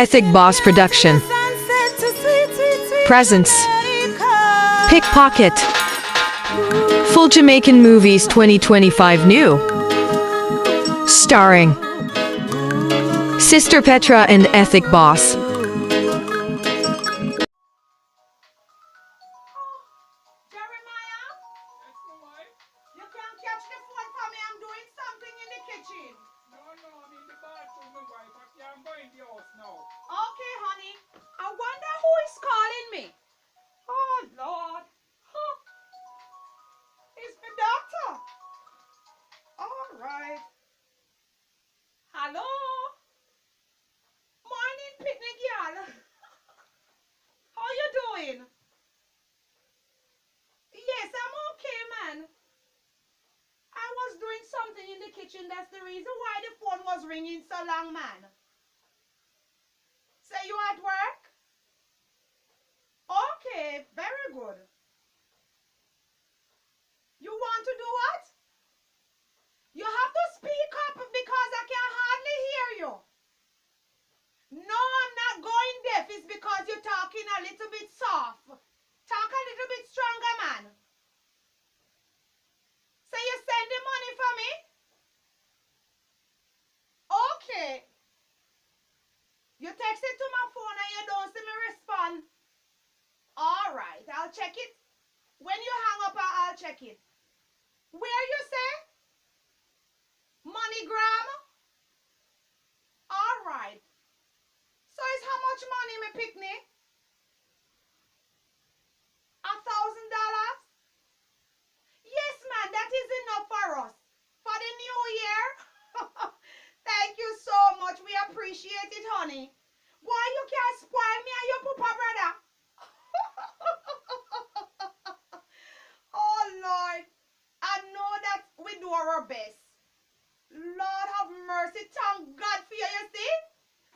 Ethic Boss Production Presents Pickpocket Full Jamaican Movies 2025 New Starring Sister Petra and Ethic Boss. Jeremiah, you can't catch the phone for me. I'm doing something in the kitchen. No, I'm in the bathroom, my wife. I'm going to the house now. Okay, honey. I wonder who is calling me. Oh, Lord. Huh. It's the doctor. All right. Hello. Morning, picnic girl. How you doing? Yes, I'm okay, man. I was doing something in the kitchen. That's the reason why the phone was ringing so long, man. Say you at work? Okay, very good. You want to do what? You have to speak up because I can hardly hear you. No, I'm not going deaf. It's because you're talking a little bit soft. Talk a little bit stronger, man. So you sending money for me? Okay. You text it to my phone and you don't see me respond. All right, I'll check it. When you hang up, I'll check it. Where you say? MoneyGram? All right. So it's how much money, me picnic? $1,000? Yes, man, that is enough for us. For the new year? Thank you so much. We appreciate it, honey. Why you can't spoil me and your papa brother? Oh, Lord. I know that we do our best. Lord have mercy. Thank God for you, you see?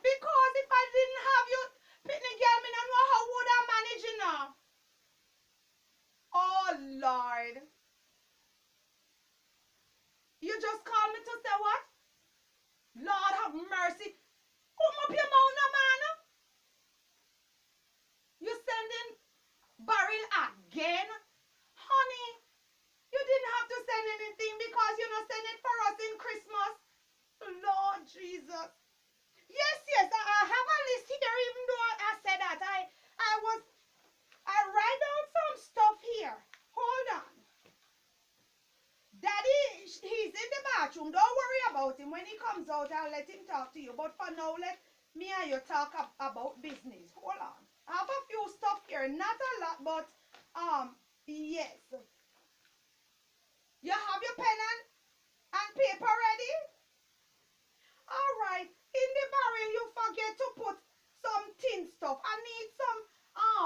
Because if I didn't have you, picnic girl, me don't know how would I manage it now. Oh, Lord. You just called me to say what? Lord have mercy. Open up your mouth now, man. You sending barrel again? Honey, you didn't have to send anything because you know send it for us in Christmas. Lord Jesus. Yes, I have a list here even though I said that. I write down some stuff here. Hold on. Daddy, he's in the bathroom. Don't worry about him. When he comes out, I'll let him talk to you. But for now, let me and you talk about business. Hold on. I have a few stuff here. Not a lot, but, yes. You have your pen and paper ready? All right. In the barrel, you forget to put some tin stuff. I need some,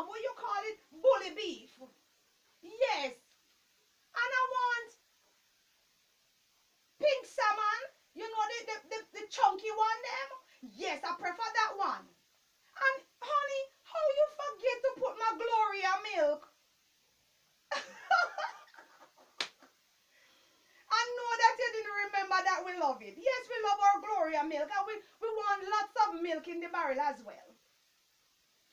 what you call it? Bully beef. Yes. And I want pink salmon, you know the chunky one them? Yes, I prefer that one. And honey, how you forget to put my Gloria milk? I know that you didn't remember that we love it. Yes, we love our Gloria milk and we want lots of milk in the barrel as well.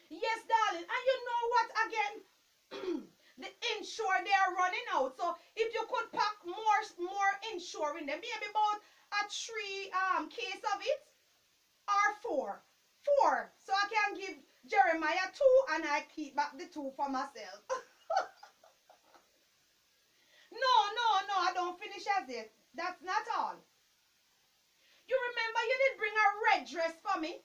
Yes, darling. And you know what again? The insure they are running out. So if you could pack more insure in them, maybe about a 3 case of it or 4. So I can give Jeremiah 2 and I keep back the 2 for myself. No, I don't finish as yet. That's not all. You remember you did bring a red dress for me?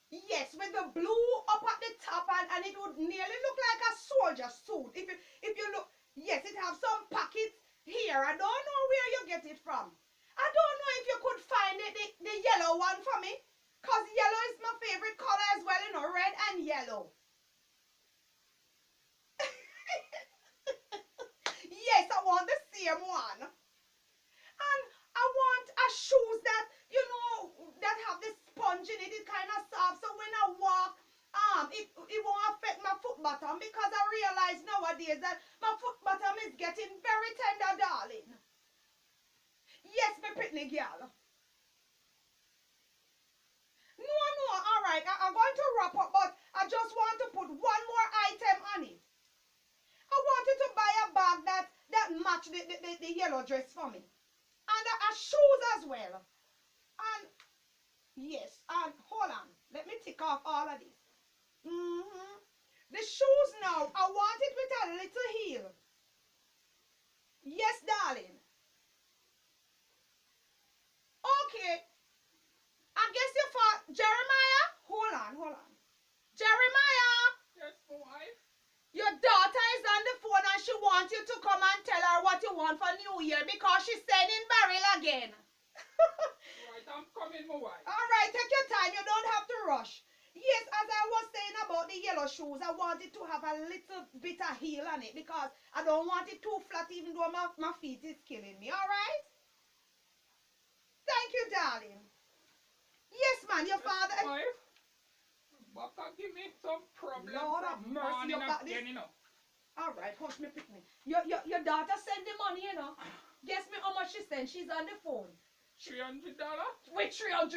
Yes, with the blue up at the top and it would nearly look like a soldier suit. If you look, yes, it have some pockets here. I don't know where you get it from. I don't know if you could find the yellow one for me. Because yellow is my favorite color as well, you know, red and yellow. Yes, I want the same one. And I want a shoes that, you know, that have the sponge in it. It's kind of soft. So when I walk, it won't affect my foot bottom because I realize nowadays that my foot bottom is getting very tender, darling. Yes, my pretty girl. No, all right. I'm going to wrap up, but I just want to put one more item on it. I wanted to buy a bag that match the yellow dress for me. And shoes as well. And yes, and hold on. Let me tick off all of this. The shoes now, I want it with a little heel. Yes, darling. Okay. I guess you thought, Jeremiah? Hold on. Jeremiah! Yes, my wife. Your daughter is on the phone and she wants you to come and tell her what you want for New Year because she's sending barrel again. Right, I'm coming, my wife. Alright, take your time. You don't have to rush. Yes, as I was saying about the yellow shoes, I wanted to have a little bit of heel on it because I don't want it too flat even though my feet is killing me. Alright? Thank you, darling. Yes, man, your father... Wife, but can give me some problems. Lord have mercy, you got this. again, you know. Alright, hush me, pick me. Your daughter sent the money, you know. Guess me how much she sent. She's on the phone. $300? With $300.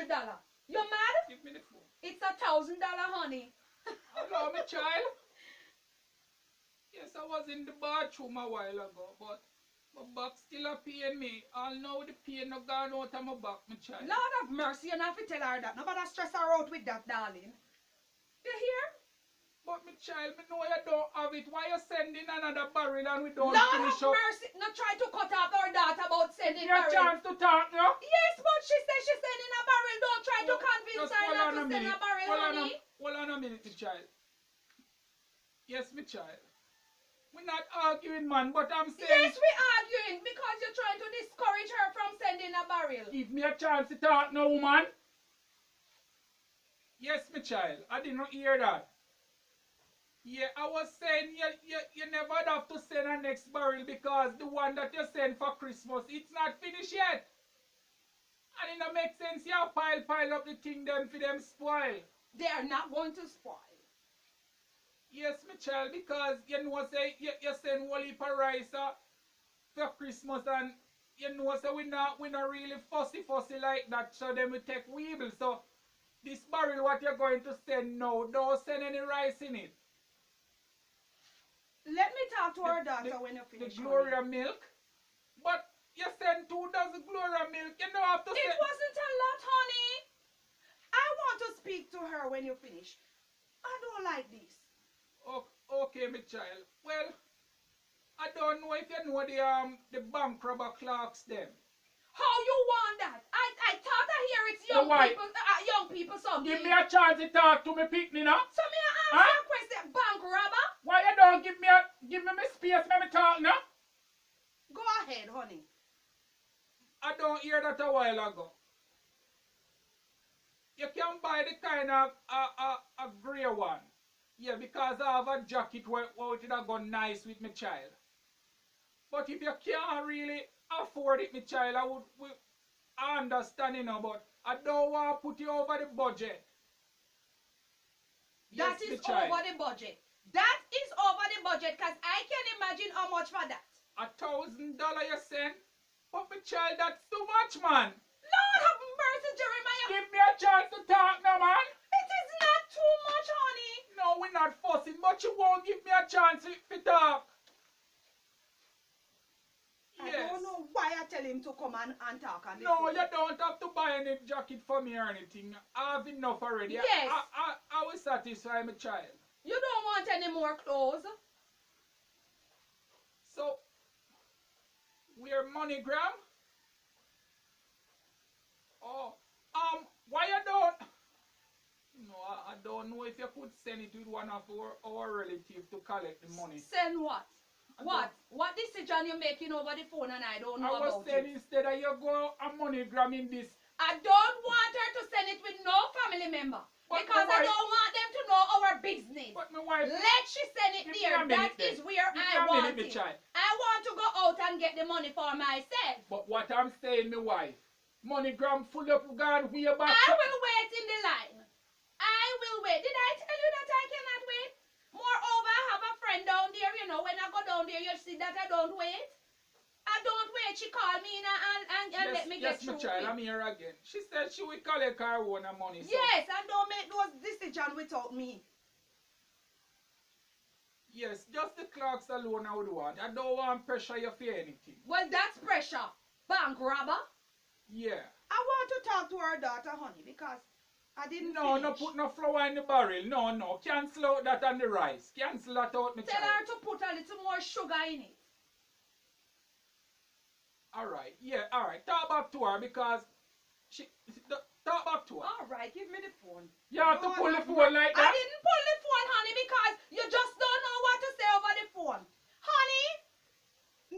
You mad? Give me the phone. It's $1,000, honey. Hello, my child. Yes, I was in the bathroom a while ago, but my back still a pain me. I'll know the pain not gone out of my back, my child. Lord have mercy, you have to tell her that. Nobody stress her out with that, darling. You hear? But my child, me know you don't have it. Why you sending another barrel and we don't Lord finish have up? mercy. Not try to cut off our daughter about sending Give me a barrel. chance to talk now. Yes, but she said she's sending a barrel. Don't try to convince her not to send a barrel, honey. Hold on a minute, my child. Yes, my child. We're not arguing, man, but I'm saying... Yes, we're arguing because you're trying to discourage her from sending a barrel. Give me a chance to talk now, woman. Yes, my child. I didn't hear that. Yeah, I was saying you never have to send a next barrel because the one that you send for Christmas, it's not finished yet. And it don't make sense you pile up the thing them for them spoil. They are not going to spoil. Yes, my child, because you know say you send whole heap of rice for Christmas and you know say we not really fussy like that, so then we take weevil. So this barrel what you're going to send now, don't send any rice in it. Let me talk to our daughter when you finish. The Gloria milk. But you send 2 dozen Gloria milk. You don't have to It send... wasn't a lot, honey. I want to speak to her when you finish. I don't like this. Okay, my child. Well, I don't know if you know the bank robber clerks them. How you want that? I thought I hear it's young people something. Give me a chance to talk to me picnic now. So me I ask you a question, bank robber? Why you don't give me my space, let me talk now? Go ahead, honey. I don't hear that a while ago. You can buy the kind of a grey one. Yeah, because I have a jacket where it would have gone nice with my child. But if you can't really afford it, my child, I understand, you know, but I don't want to put you over the budget. That is over the budget. That is over the budget because I can imagine how much for that. $1,000 you send? But my child, that's too much, man. Lord have mercy, Jeremiah. Give me a chance to talk now, man. It is not too much, honey. No, we're not fussing, but you won't give me a chance to talk. I don't know why I tell him to come and talk on this. No, you don't have to buy any jacket for me or anything. I have enough already. Yes. I will satisfy my child. You don't want any more clothes? So, we're MoneyGram? Oh, why you don't? No, I don't know if you could send it with one of our relatives to collect the money. Send what? What decision you making over the phone and I don't know about it? I was saying instead of you go a MoneyGram in this. I don't want her to send it with no family member. Because I don't want them to know our business. But my wife... Let she send it there. That is where I want it. I want to go out and get the money for myself. But what I'm saying, my wife, MoneyGram full up God way back. I will wait in the line. I will wait. Did I tell you that I cannot wait? Moreover, I have a friend down there, you know, when I go down there, you see that I don't wait. I don't wait. She called me and let me me Yes, get my through child, with. I'm here again. She said she will collect her own money. So. Yes, and don't make those decisions without me. Yes, just the clocks alone I would want. I don't want pressure you for anything. Well, that's pressure. Bank robber. Yeah. I want to talk to her daughter, honey, because I didn't No, finish. no put no flour in the barrel. No, no. Cancel out that on the rice. Cancel that out, my Tell child. her to put a little more sugar in it. Alright, yeah, alright. Talk back to her because she talk back to her. All right, give me the phone. You have to pull the phone like I that. didn't pull the phone, honey, because you just don't know what to say over the phone. Honey,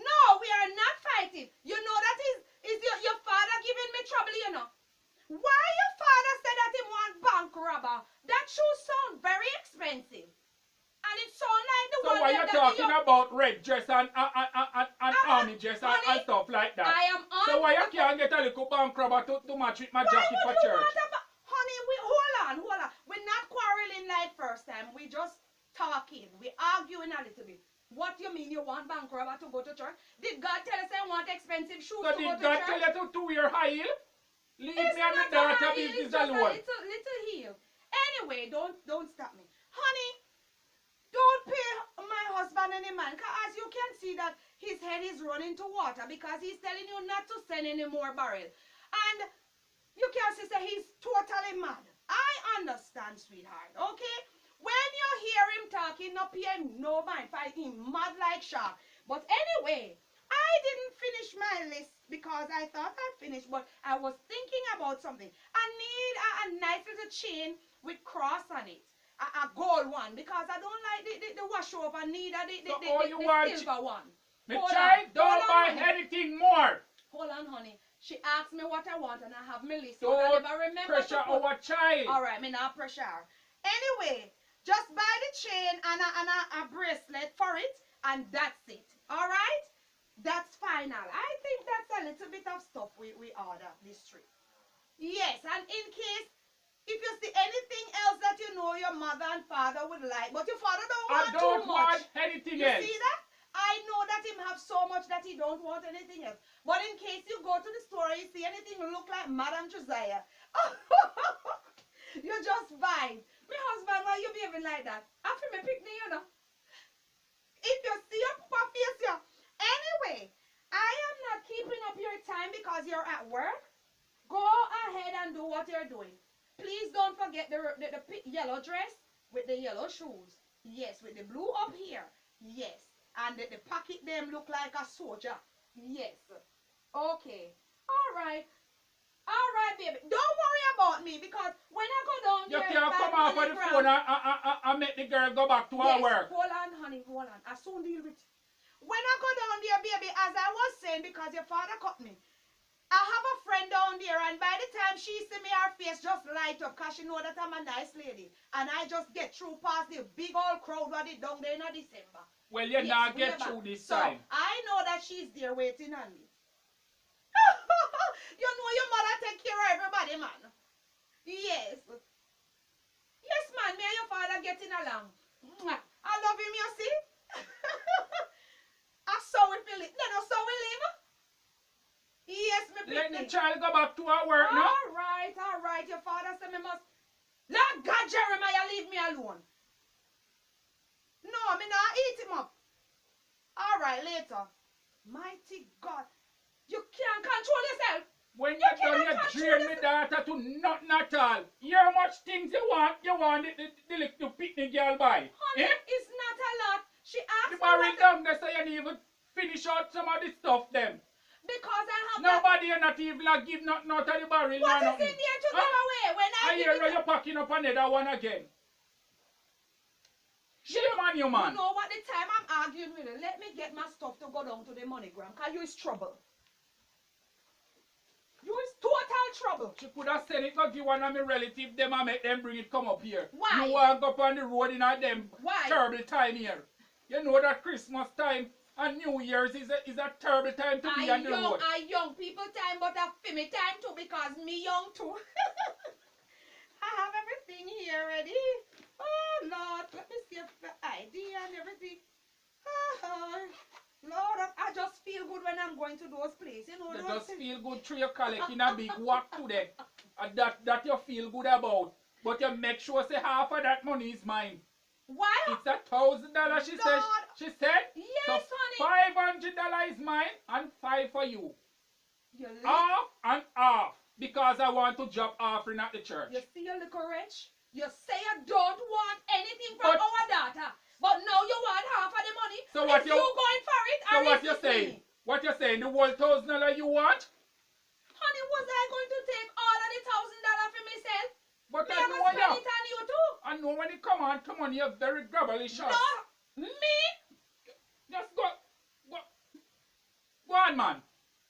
no, we are not fighting. You know that is your father giving me trouble, you know. Why your father said that he want bank robber? That shoe sound very expensive. And it sound like the So one why you that talking about red dress and army dress and honey, stuff like that? I am on. So why you can't get a little bank robber to match with my jacket for church? Honey, hold on. We're not quarreling like first time. We just talking. We arguing a little bit. What you mean you want bank robber to go to church? Did God tell us I want expensive shoes So to go did to God church? tell you to wear high heel? Leave It's me and my not a daughter high heel, business it's just alone. a little heel. Anyway, don't stop me. Honey, don't pay my husband any mind. Because as you can see that his head is running to water because he's telling you not to send any more barrel. And you can see that he's totally mad. I understand, sweetheart, okay? When you hear him talking, no pay him no mind. Fight him mad like shark. But anyway, I didn't finish my list because I thought I finished, but I was thinking about something. I need a nice little chain with cross on it. A gold one because I don't like the wash over, neither the silver one. My child, don't buy anything more. Hold on, honey. She asked me what I want and I have my list. Don't I never remember pressure our child. Alright, me not pressure her. Anyway, just buy the chain and a bracelet for it and that's it. Alright? That's final. I think that's a little bit of stuff we order this trip. Yes, and in case if you see anything else that you know your mother and father would like, but your father don't want too much. Want anything else. You see that? I know that him have so much that he don't want anything else. But in case you go to the store and you see anything look like Madam Josiah, you just buy. My husband, why you behaving like that? After me pick me, you know. If you see your papa face, you. Anyway, I am not keeping up your time because you're at work. Go ahead and do what you're doing. Please don't forget the yellow dress with the yellow shoes. Yes, with the blue up here. Yes. And the pocket them look like a soldier. Yes. Okay. Alright. Alright, baby. Don't worry about me because when I go down You there... can't come off of the phone and make the girl go back to her work. Hold on, honey. Hold on. I soon deal with it. When I go down there, baby, as I was saying, because your father cut me, I have a friend down there, and by the time she see me, her face just light up because she know that I'm a nice lady. And I just get through past the big old crowd that is down there in December. Well, you not get through this time. I know that she's there waiting on me. You know your mother take care of everybody, man. Yes. Yes, man, me and your father getting along. I love him, you see? I saw we feel it. Then I saw we live. Yes, me pick Let the child go back to her work now. All right. Your father said me must... Lord God, Jeremiah, leave me alone. No, me not eat him up. All right, later. Mighty God. You can't control yourself. When you're done, you drain my daughter to nothing at all. You how much things you want the little picnic girl buy. Honey, it's not a lot. She asked The me barrel what... down there so you didn't even finish out some of the stuff them. Because I have... Nobody are not even like give nothing out of the barrel. What is in there to give away? When I hear you're packing up another one again. Shame on you, man. You know what, the time I'm arguing with her, let me get my stuff to go down to the MoneyGram, because you is trouble. You is total trouble. She could have said it, go give one of my relatives, them and make them bring it come up here. Why? You walk up on the road in a them terrible time here. You know that Christmas time and New Year's is a terrible time to be on the road. I young people time, but a me time too, because me young too. I have everything here ready. Oh, Lord, let me see the ID and everything. Oh, Lord, I just feel good when I'm going to those places. You know, You those just feel feel good through your collect in a big whack today. And that you feel good about. But you make sure say half of that money is mine. Why? It's $1,000 she said. She said. Yes, so honey. $500 is mine and 5 for you. You Half and half. Because I want to drop offering at the church. You see your little rich? You say you don't want anything from our daughter. But now you want half of the money. So what you going for it? So what you saying? What you saying? The whole $1,000 you want? Honey, was I going to take all of the $1,000 for myself? But Me I have know to spend you. it on you too. I know when you come on, you're very gravelly shots. No, me? Just go on, man.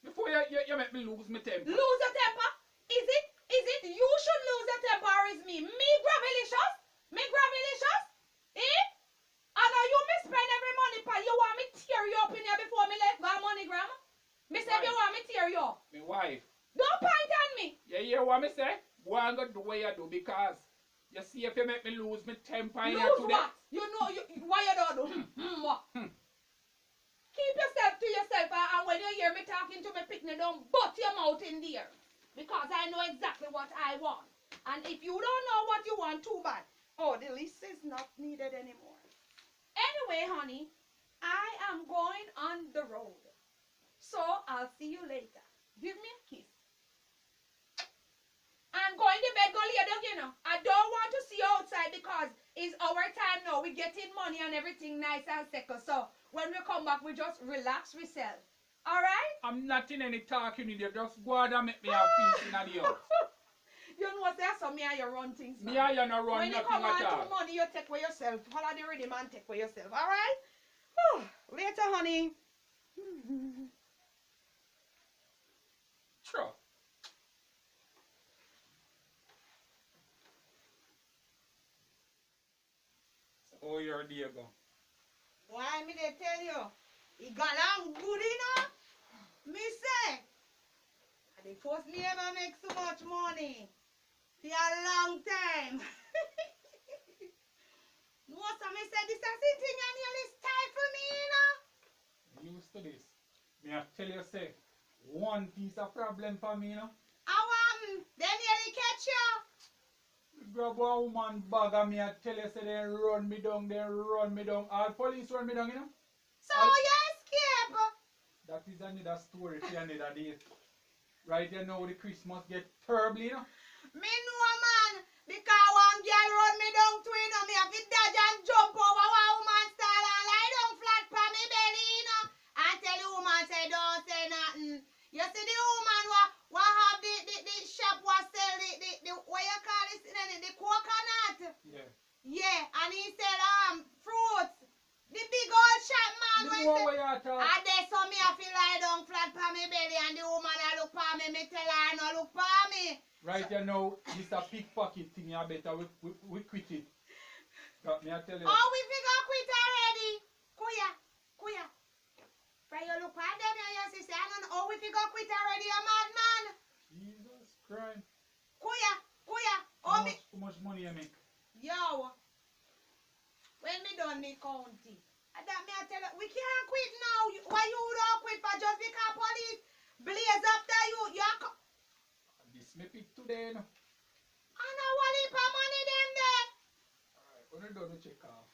Before you make me lose my temper. Lose your temper? Is it you should lose your temper or is me? Me gravelicious? Me gravelicious? Eh? I know you me spend every money pa. You want me tear you up in here before me let go MoneyGram? Me say you want me tear you up. My wife. Don't point on me. You hear what me say? Go and go do what you do because you see if you make me lose my temper in here Lose today. what? You know why you don't do? What? Keep yourself to yourself and when you hear me talking to me picnic, don't butt your mouth in there. Because I know exactly what I want. And if you don't know what you want, too bad. Oh, the list is not needed anymore. Anyway, honey, I am going on the road. So I'll see you later. Give me a kiss. I'm going to bed, go lay down, you know. I don't want to see you outside because it's our time now. We're getting money and everything nice and second. So when we come back, we just relax ourselves. Alright? I'm not in any talk, you need to just go out and make me have peace in the house. You know what there's some me and you run things, man. Me and you not run when you nothing come on at all. to money, you take for yourself. Follow the rhythm and take for yourself. Alright? Later, honey. Sure. Oh, your day go. Why me they tell you? It got on good, you know? Me say. The first me ever make so much money. For a long time. Most of me say this is the thing and nearly stifle me, you know? Used to this. Me I tell you say, one piece of problem for me, you know. They nearly catch you. Grab a woman bag and me I tell you say they run me down. All police run me down, you know. So you escape. That is another story for another day. Right you know the Christmas get terrible, you know. Me know, man. Because one girl run me down to, you know, me have to dodge and jump over one woman style and lie down flat for me belly, you know. And tell the woman say don't say nothing. You see the woman what have the shop what sell the what you call it, the coconut. Yeah. Yeah, and he sell fruits. The big old shop man The when more say, way you talk. and then so me have to lie down flat for me belly and the woman a look for me, me tell her no look for me. Right you know, this a pickpocket thing, you better we quit it. Got me I tell you. Oh, we figure quit already. Kuya. From you look at them and you say, I don't know, oh, we figure quit already, you madman. Jesus Christ. Kuya. How much money you make? Yo. When me done me county. And that me I tell you, we can't quit now. Why you don't quit for just because police blaze after you? This me pick today, no? I know what heap of money them there. Alright, when you done, check off.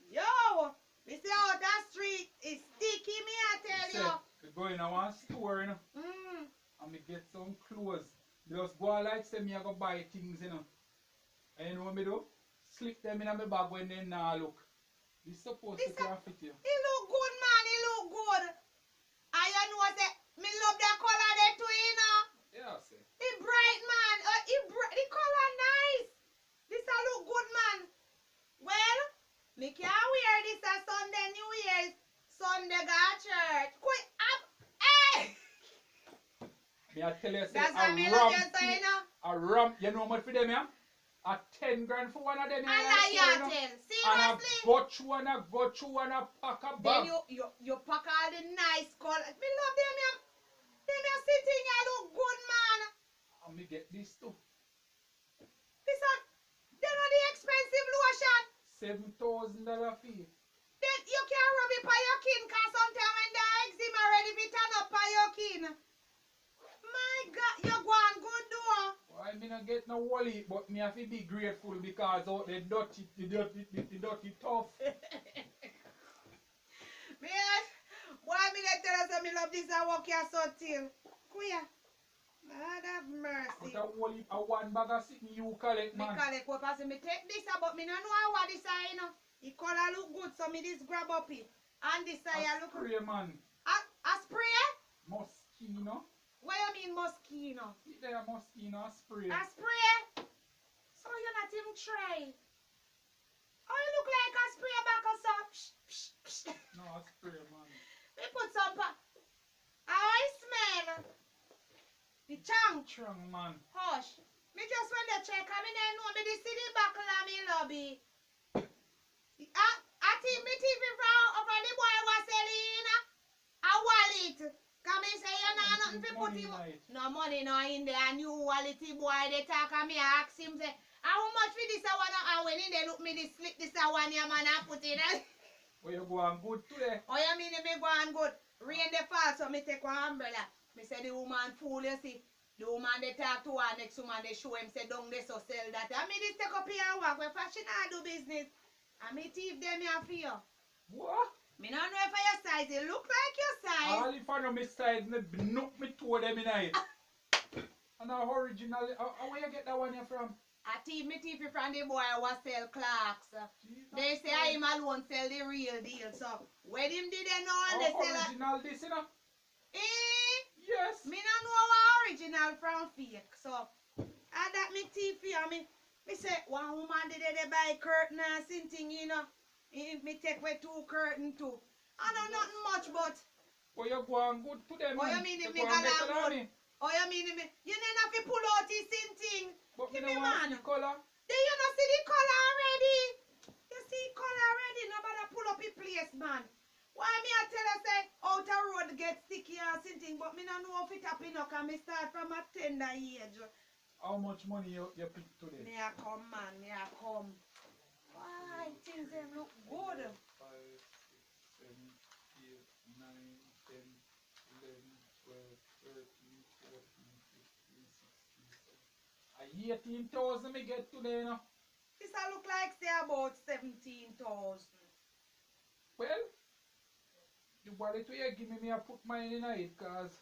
Yo. Me say out that street is sticky, me I tell you. We go in one store, you know, and me get some clothes. Me just go like say me I go buy things, you know. And you know what me do? Slip them in my bag when they nah look. This supposed to fit you. He look good, man. He look good. And you know say, me love that color there too, you know. Yeah, say. He bright, man. The color nice. This a look good, man. Well, me can't wear this a Sunday, New Year's, Sunday go to church. Quick up. Hey! Me I tell you, say, That's what me love you, so, you know. a rum, you know how much for them, yeah? A 10 grand for one of them. I like you tell. Seriously. And a go through and a pack a Then bag. you pack all the nice color. Me love them, yeah. Them you sitting here look good, man. And me get this too. This one, they know the expensive lotion. $7,000 fee. Then you can't rub it by your kin, cause sometimes when the eczema ready to turn up by your kin. I mean, I get no wallet, but me have to be grateful because out the dirty tough. Man, why me they tell us that me love this I walk here so till? Queer. God have But mercy. a wallet, a one bag of sitting you collect, Me man. collect what I say me take this but me no know what this I you know. It color look good so me this grab up it. And this I A look spray, man. a spray? Moschino. What you mean mosquito? There a moschino, a spray. A spray? So you're not even try. Oh, you look like a spray back or some. No, a spray, man. Me put some how I smell? The chunk. Strong, man. Hush. Me just went to check. I mean, I know me the city buckle on me lobby. I think me TV from over the boy was selling a wallet. Come and say you know nothing to put him. No money no in there. A new wallet boy they talk and me ask him say how much for this I wanna and when in they look me this slip this I want your man I put in it. Where you going good today? Oh you mean me go on good. Rain the fall so me take one umbrella. Me say the woman fool you see. The woman they talk to her next woman they show him say don't they so sell that. I mean this take up here and work where fashion I do business. And me thief them here for you. What? Me don't know if your size it look like your size. All if I know my size, me knock me toe them in it. And our original, where you get that one here from? I thief me thief it from the boy who sell clocks. Jesus They say Christ. I him alone sell the real deal. So when him did they know and Our they sell a, original this, you know? Yes. Me don't know what original from fake. So I that me thief here me say one woman did they buy curtain and something, you know. Me take away 2 curtain too. I know nothing much but Oh, you going good to them, oh you man. mean You me going got better than good. me. Oh you mean me you don't have to pull out this thing. But me Give no me want man. see color. Do you not see the color already? You see color already? Nobody pull up the place, man. Why me I tell you say outer road get sticky or something, but me don't know if it happen or can me start from a tender age. How much money you pick today? Me a come, man. Me a come. Why things them look good? 5, 6, 7, 8, 9, 10, 11, 12, 13, 14, 15, 16, 17. 18,000 me get today, you know. This a look like say about 17,000. Well, the wallet where you give me I put mine in it, cause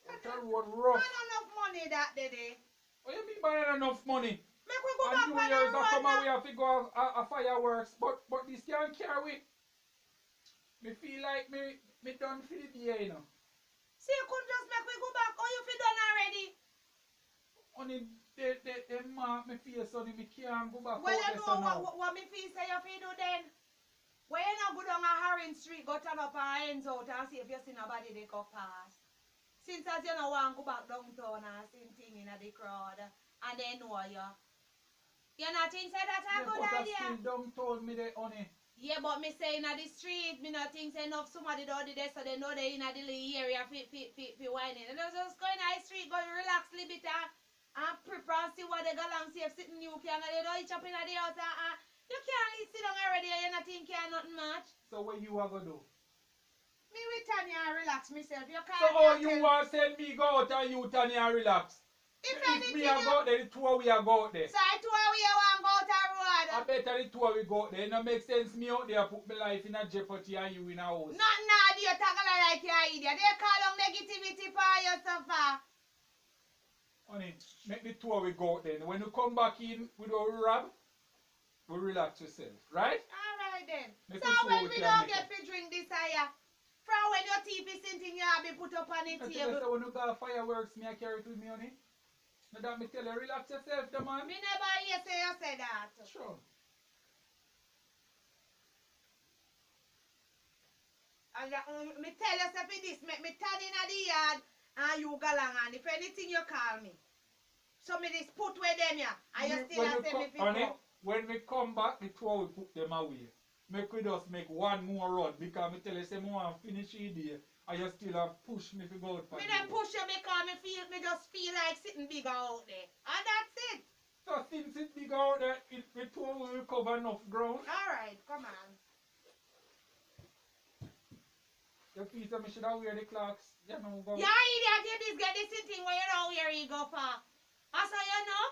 the road rough. Not enough money that day. What you mean by enough money? Make we go And back New on the Year's road are come and now. we have to go a fireworks, but this can't carry. Me feel like me done for the day, you know. See, you could just make we go back. Oh, you feel done already? Only they mark me face, only me can't go back Well, out you there so know now. what me feel say you feel do then? When you not go down a Harrowing Street, go turn up our ends out and see if you see nobody they go past. Since as you know want to go back downtown and see thing in the crowd and they know you. You not think say that's a Yeah, good but I idea? still downtown me there, honey. Yeah, but me say in the street, me not think say enough somebody do there so they know they in the little area fi whining. And just go in the street, go relax a little bit and prepare and see what they go along see if sitting you can and they don't each up in the house and you can't sit down already and you not think you nothing much. So what you are gonna do? Me return here and relax myself. You can't So how you want to send me go out and you turn here and relax? If If anything me a go out there, the two of we are go out there. So I told you you want to go out the road. I better the two of we go out there. It don't make sense me out there put my life in a jeopardy and you in a house. Not now, you talk like you're an idiot. They call on negativity for you so far. Honey, make the two of we go out there. When you come back in with our rab, we relax yourself, right? Alright then. Make So us when know we what you don't make get up. to drink this higher, from when your TV sitting you have been put up on the I tell you, table. so when you got fireworks, me I carry it with me, honey. Now that me tell you, relax yourself, the man. Me never hear say you say that. Sure. And me tell you say for this, make me turn in the yard and you go along and if anything you call me. So me this put with them here and you still a say me fit honey, up. when we come back, the two we put them away. Make we just make one more run because me tell you, say me want to finish the day and you still have push me to go out for Me the don't road. push you because me just feel like sitting bigger out there. And that's it. So since it big out there, the two will cover enough ground. Alright, come on. The feet of me should have wear the clocks. You know, go. Yeah, idiot, you just get this thing where you know where you go for. I say you know.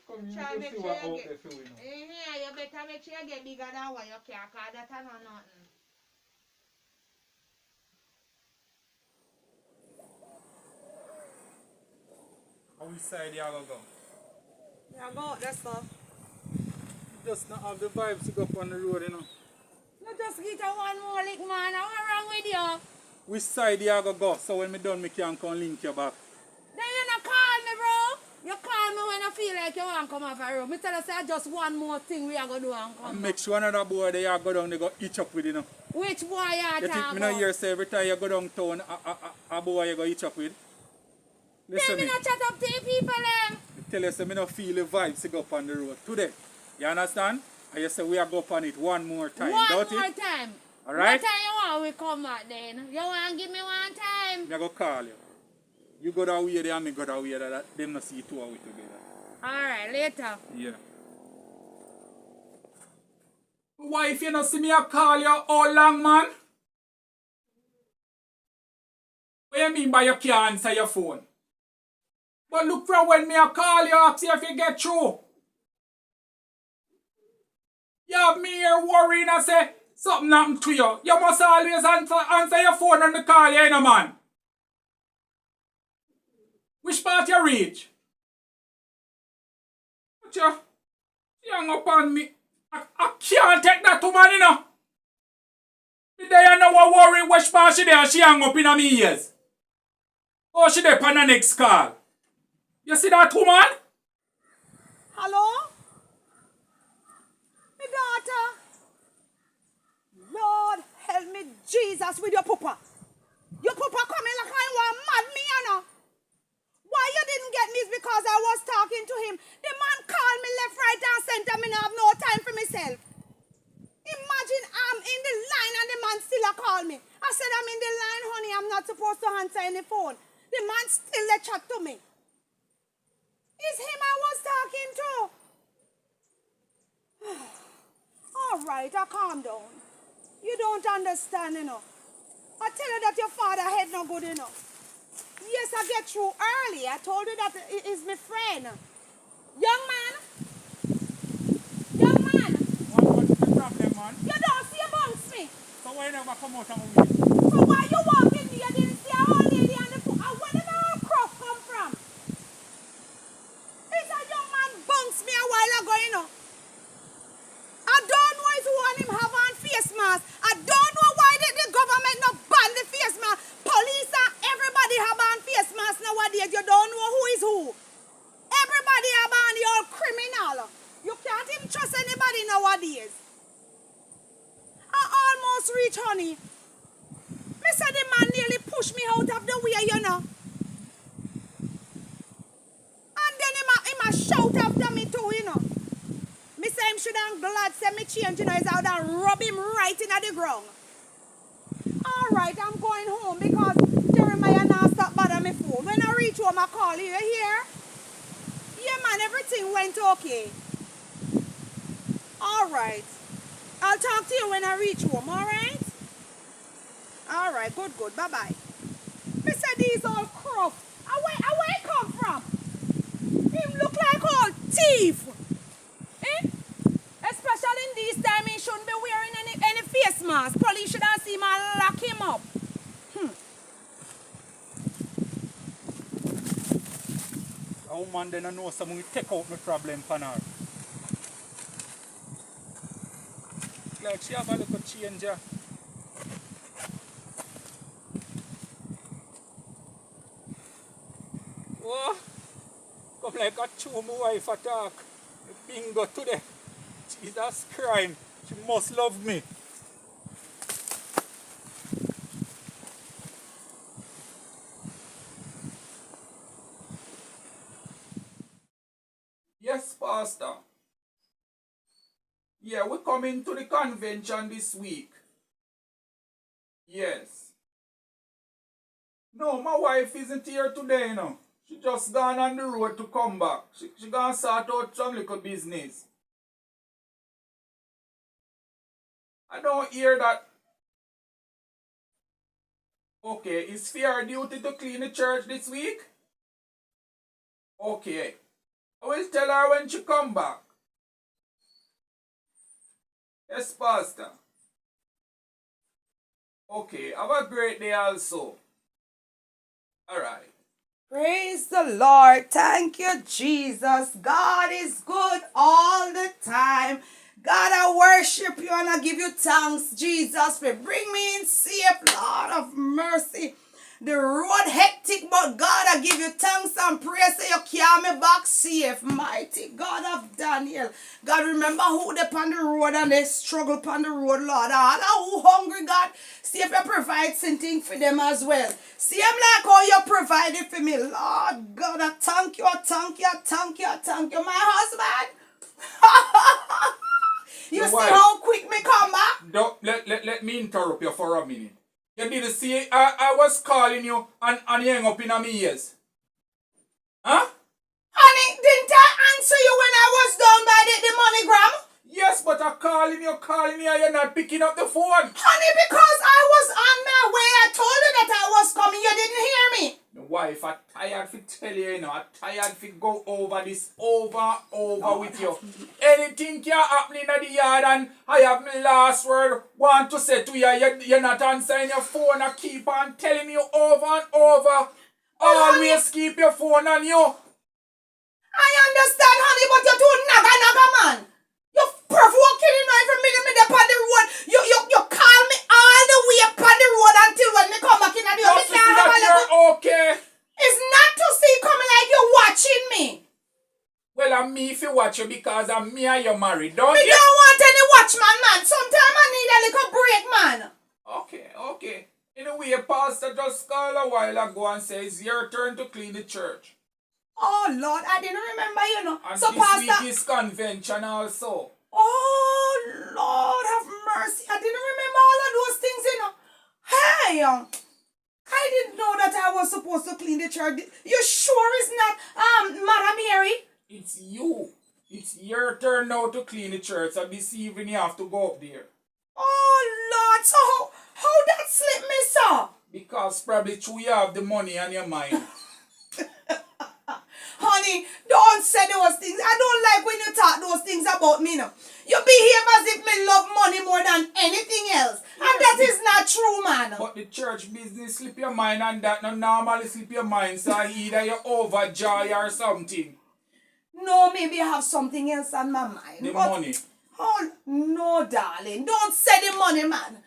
Come you Try to make see sure what you out get. there for we know. Yeah, you better make sure you get bigger than what you can, cause that ain't not nothing. On which side you gonna go? Yeah, go out there, stuff. Just not have the vibes to go up on the road, you know. You just get a one more lick, man. What's wrong with you? Which side you gonna go? So when me done, me can come link you back. Then you not call me, bro. You call me when you feel like you want to come off a road. Me tell you, say just one more thing we are going to do and come And back. make sure another boy they go down, they go itch up with, you know. Which boy you You think talking me not about? hear say every time you go downtown, a boy you go itch up with? Then Listen me me. not chat up to the people, them. I tell you, say me not feel the vibes to go up on the road today. You understand? And you say we are go up on it one more time, One don't more it? time. Alright? What time you want we come back then? You want to give me one time? Me go call you. You go that way there and me go that way there. That them not see two of we together. Alright, later. Yeah. Why if you not see me I call you all long, man? What you mean by you can't answer your phone? But look from when me I call you, ask you if you get through. You have me here worrying and say something happened to you. You must always answer your phone when me call you, you know, man. Which part you reach? But you hang up on me. I can't take that woman, you know. Me there you know what worry which part she there she hang up in a me ears. Oh, she there on the next call. You see that woman? Hello? My daughter. Lord, help me, Jesus, with your papa. Your papa coming like I want mad me, you know. Why you didn't get me is because I was talking to him. The man called me left, right, and center. Me not have no time for myself. Imagine I'm in the line and the man still a call me. I said, I'm in the line, honey. I'm not supposed to answer any phone. The man still a chat to me. It's him I was talking to. All right, I calm down. You don't understand, you know. I tell you that your father head no good, you know. Yes, I get through early. I told you that he is my friend. Young man. Young man. What's the problem, man? You don't see amongst me. So why you never come out and with me? So why you walking me? You didn't see a old lady on the foot. Where did our crop come from? It's a young man bounced me a while ago, you know. I don't know if one him have on face mask. I don't know why the government not ban the face mask. Police and everybody have on face mask nowadays. You don't know who is who. Everybody have on your criminal. You can't even trust anybody nowadays. I almost reach, honey. Me said the man nearly pushed me out of the way, you know. And then him a shout after me too, you know. Me say him should have glad say me change, you know, is out and rub him right in the ground. Alright, I'm going home because Jeremiah now stop bother me phone. When I reach home, I call you. You hear? Yeah, man, everything went okay. Alright. I'll talk to you when I reach home, alright? Alright, good, good. Bye-bye. Me say these all crook. Where he come from? Him look like all thief. Eh? Especially in these times, he shouldn't be wearing any face mask. Police should have seen him and lock him up. A woman then I know someone will take out my problem for her. Like she have a little change here. Oh, come like a chew my wife attack. Bingo today. Jesus Christ. She must love me. Yes, Pastor. Yeah, we're coming to the convention this week. Yes. No, my wife isn't here today, you know. She just gone on the road to come back. She gonna sort out some little business. I don't hear that. Okay, is fair duty to clean the church this week? Okay. I will tell her when she come back. Yes, Pastor. Okay, have a great day also. Alright. Praise the Lord. Thank you, Jesus. God is good all the time. God, I worship you and I give you thanks, Jesus, for bring me in safe, Lord of mercy. The road hectic, but God, I give you thanks and praise that you carry me back safe. Mighty God of Daniel. God, remember who they on the road and they struggle on the road, Lord. All who hungry, God, see if you provide something for them as well. See them like how you provided for me, Lord God. I thank you, I thank you, I thank you, I thank you, my husband. You see how quick me come back? Don't let me interrupt you for a minute. You didn't see I was calling you and you hang up in my ears. Huh? Honey, didn't I answer you when I was done by the MoneyGram? Yes, but I'm calling you and you're not picking up the phone. Honey, because I was on my way. I told you that I was coming. You didn't hear me. My wife, I'm tired to tell you, I'm tired to go over this over with you. Anything can happen in the yard and I have my last word want to say to you, you're not answering your phone. I keep on telling you over and over. Always keep your phone on you. I understand, honey, but you're too naga, man. You're provoking me every minute me up on the road. You call me all the way up on the road until when me come back in and Just to see that you're okay. It's not to see coming like you're watching me. Well, I'm me if you watch you because I'm me and you're married, don't you? Me don't want any watchman, man. Sometimes I need a little break, man. Okay. Anyway, Pastor just called a while ago and says it's your turn to clean the church. Oh, Lord, I didn't remember, you know. And so, this Pastor, week is convention also. Oh, Lord, have mercy. I didn't remember all of those things, you know. Hey, I didn't know that I was supposed to clean the church. You sure it's not, Mother Mary? It's you. It's your turn now to clean the church. So this evening you have to go up there. Oh, Lord, so how that slip me, sir? Because probably true you have the money on your mind. Honey, don't say those things. I don't like when you talk those things about me now. You behave as if me love money more than anything else. And that is not true, man. But the church business slip your mind and that no normally slip your mind. So either you're overjoyed or something. No, maybe I have something else on my mind. The money. Oh, no, darling. Don't say the money, man.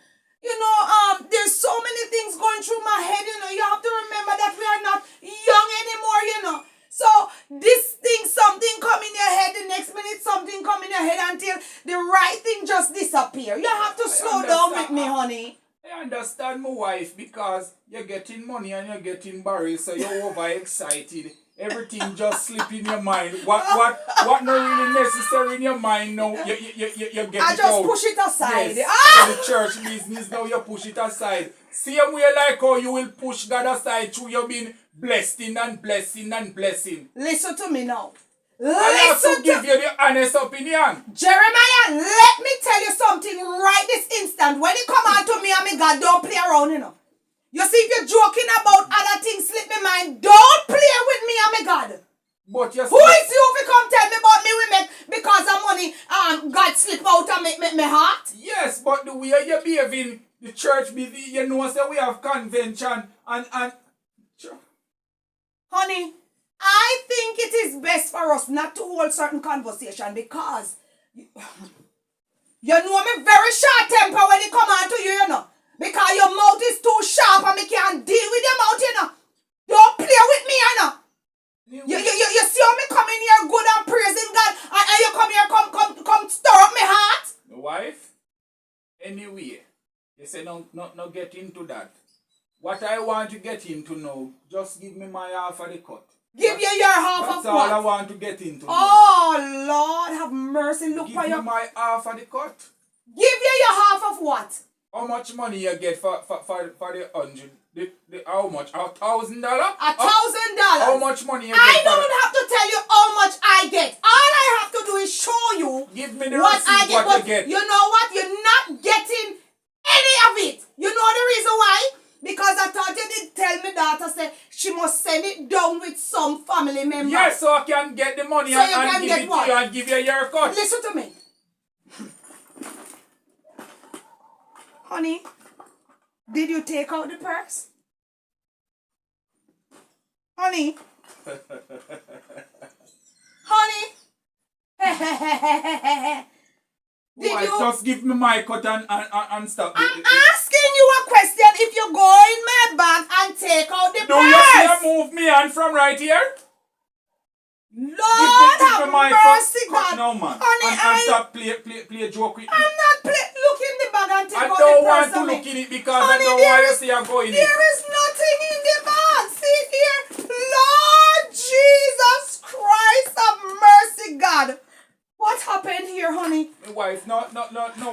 You know, there's so many things going through my head, you know. You have to remember that we are not young anymore, you know. So, this thing, something come in your head, the next minute something come in your head until the right thing just disappear. You have to slow down with me, honey. I understand my wife because you're getting money and you're getting barrels, so you're overexcited. Everything just slip in your mind. What not really necessary in your mind now, you get it out. I just push it aside. Yes. For the church business now you push it aside. Same way like how you will push God aside through you being blessing and blessing and blessing. Listen to me now. I have to give you the honest opinion. Jeremiah, let me tell you something right this instant. When it come on to me and me God, don't play around, you know. You see, if you're joking about other things slip my mind, don't play with me and me God. But you who is you if you come tell me about me we make because of money God slip out and make me heart? Yes, but the way you're behaving, the church busy, you know, so we have convention and honey, I think it is best for us not to hold certain conversation because you know me very short temper when it come on to you, you know. Because your mouth is too sharp and me can't deal with your mouth, you know. Don't play with me, you know. You see how me coming here good and praising God and you come here come stir up my heart? My wife, anyway, you say no get into that. What I want to get into now, just give me my half of the cut. Give you your half of what? That's all I want to get into. Oh, Lord, have mercy. Look for your... Give me my half of the cut. Give you your half of what? How much money you get for the 100? How much? $1,000? $1,000. How much money you get? I don't have to tell you how much I get. All I have to do is show you give me the what receipt, I get. what you get. You know what? You're not getting any of it. You know the reason why? Because I thought Why? So I can get the money So you and can give get it what? to you and give you your cut. Listen to me. Honey, did you take out the purse? Honey? Honey? Did Why? you? Just give me my cut and stop. I'm asking you a question. If you go in my bag and take out the Do you see purse? I move me hand from right here? Lord Give have me my mercy, cut God. now, man. Honey, And stop play a joke with me. I'm not look in the bag and take I out the don't purse. want to honey. look in it because Honey, I don't there want to is- see you going in. There is nothing in the bag. See here. Lord Jesus Christ of mercy, God. What happened here, honey? My wife, no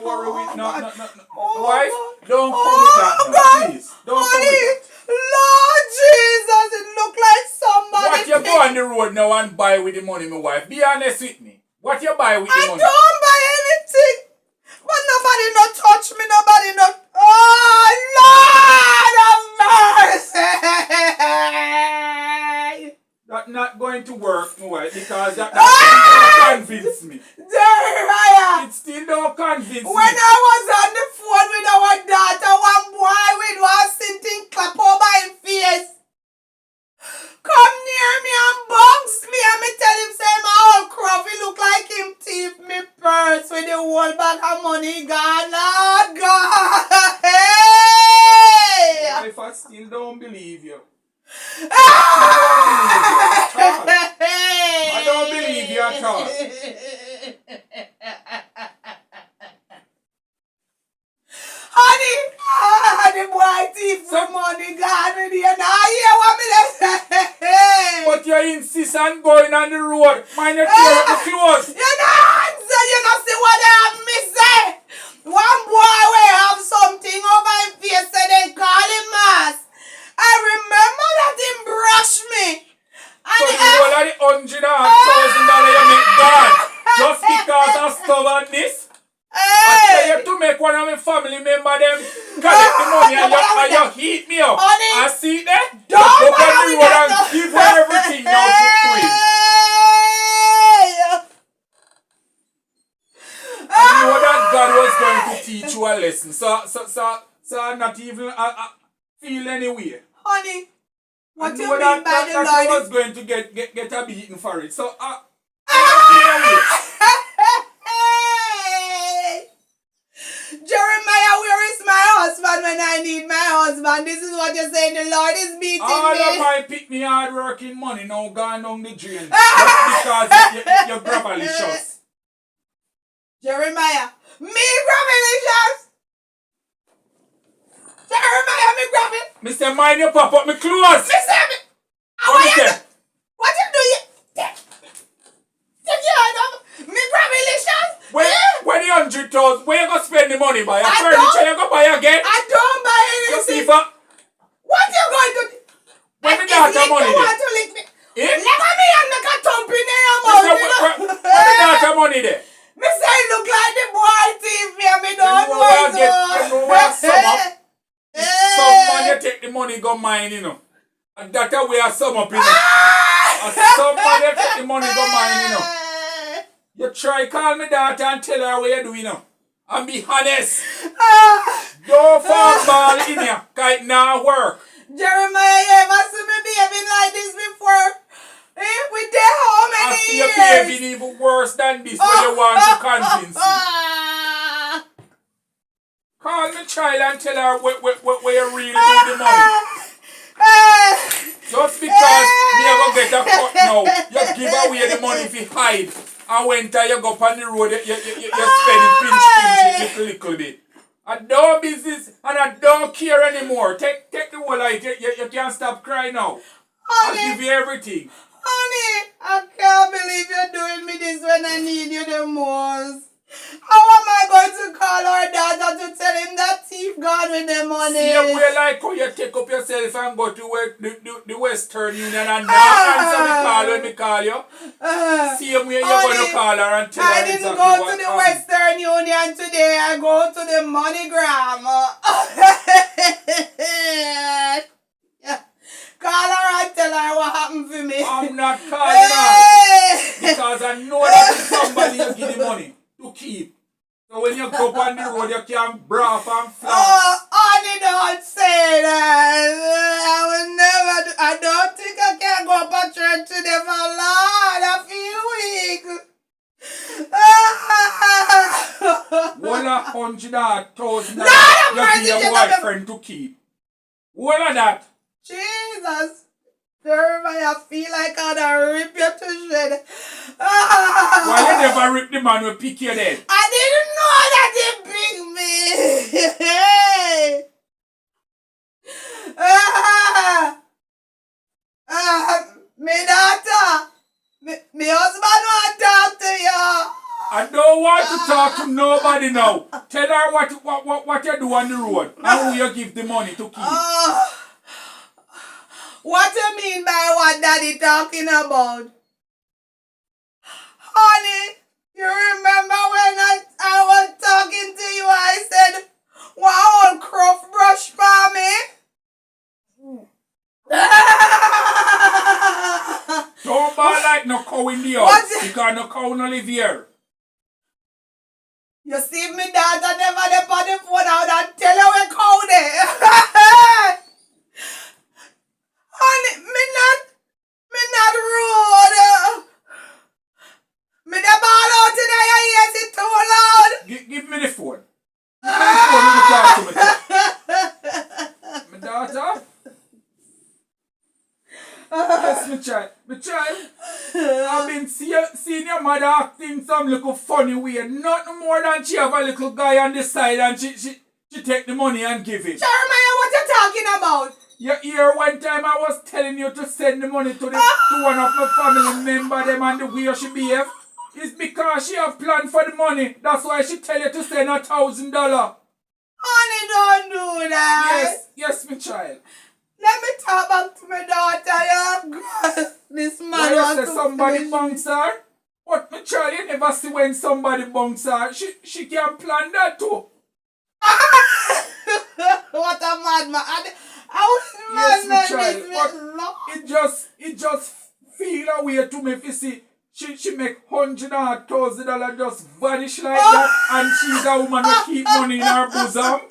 worry with no. God. Oh, Wife, God. don't come Oh, with that now, God. please. Don't come Honey, with that. Lord Jesus, it look like somebody. What you go on the road now and buy with the money, my wife? Be honest with me. What you buy with the I money? don't buy anything. But nobody no touch me. Nobody no. Oh, Lord of mercy. That's not going to work, my wife, because that don't convince me. Jeremiah. It still don't convince When me. I was on the phone with our daughter, one boy with one sitting clap over his face. Come near me and bounce me and me tell him say my old crop, he look like him thief me purse with the whole bag of money. God, Lord God. Hey! Wife, I still don't believe you. I I don't believe you at all. Honey, the boy thief some money, God, with you. Now hear what me say. But you insist on going on the road. Mind you tear up the clothes. You know answer, you know see what I have me say. One boy will have something over his face, so they call him mass. I remember that him brush me. And So the whole of the $100,000 you make gone just because of stubbornness. I tell you to make one of my family member them collect the money and you heat me up. Honey, I see that. You don't go on bother the with road that and no. give her everything now to him. I know that God was going to teach you a lesson. So I'm not even feel any way. Honey, what I you know mean by that the you Lord? was going to get a beating for it. So Jeremiah, where is my husband when I need my husband? This is what you say. The Lord is beating all me. of my pick me hard working money now gone down the drain. Just because you're gravelicious. Jeremiah, me gravelicious. Jeremiah, me gravel. Mr. Mind you pop up my clothes. Me say me. What is that? What you do? Take your hand off. Me gravelicious. When the 100,000, where you go spend the money by? A I furniture don't- you go buy again? I don't buy Just see anything. for What you going to do? when the If daughter lick money you there. want to lick me. Eh? Let me and make a thump in your Mr. mouth. Where the daughter money there? Me say look like the boy thief me and me You don't know where I know get, you know where I sum up? Some man you take the money go mine, you know. And that's the way I sum up, you know. And some man you take the money go mine, you know. You try call me daughter and tell her what you do, you know. And be honest. Don't fall ball in here, cause it not work. Jeremiah, you ever see me behaving like this before? We there how I many see you years? behaving even worse than this when you want to convince me. Call me child and tell her where you really do the money. Just because me ever get a cut now, you give away the money if you hide. And when you go up on the road, you spend it little bit. I don't business and I don't care anymore. Take the whole light. You can't stop crying now. I'll give you everything. Honey, I can't believe you're doing me this when I need you the most. How am I going to call our daughter to tell him that thief gone with the money? See a way like how you take up yourself and go to the Western Union and not answer me call when me call you. See a way you're going to call her and tell her I didn't exactly go what to the happened. Western Union today. I go to the MoneyGram. Call her and tell her what happened for me. I'm not calling her. Because I know that it's somebody you give the money to keep. So when you go on the road, you can braff and fly. Oh, honey, don't say that. I will never. I don't think I can go up a church today for Lord. I feel weak. $100,000 Lord, you give your boyfriend to keep. What of that? Jesus. Jeremiah, I feel like I'd rip you to shred. Why you never rip the man who pick you then? I didn't know that he picked me. Me daughter, me husband want to talk to you. I don't want to talk to nobody now. Tell her what you do on the road and who you give the money to keep. What you mean by what daddy talking about? Honey, you remember when I was talking to you, I said, wow, old cruff brush for me? Don't ball like no cow in the house because no cow no live here. You see me daughter never dey on the phone out and tell her we cow there. Honey, me not rude. Me dey ball out in your ears, it too loud. Give me the phone. Give me the phone when you talk to me. My daughter? Yes, my child. My child, I've been seeing your mother acting some little funny way. Nothing more than she have a little guy on the side and she take the money and give it. Jeremiah, what you talking about? You hear one time I was telling you to send the money to one of my family member them and the way she behave? It's because she have planned for the money. That's why she tell you to send $1,000. Honey, don't do that. Yes, my child. Let me talk back to my daughter, yeah. God, this man Why wants you say to somebody finish bunks her? But my child, you never see when somebody bunks her. She can plan that too. What a madman. I was Yes, my child. It just feel a way to me if you see she make $100,000 just vanish like that and she's a woman who keep money in her bosom.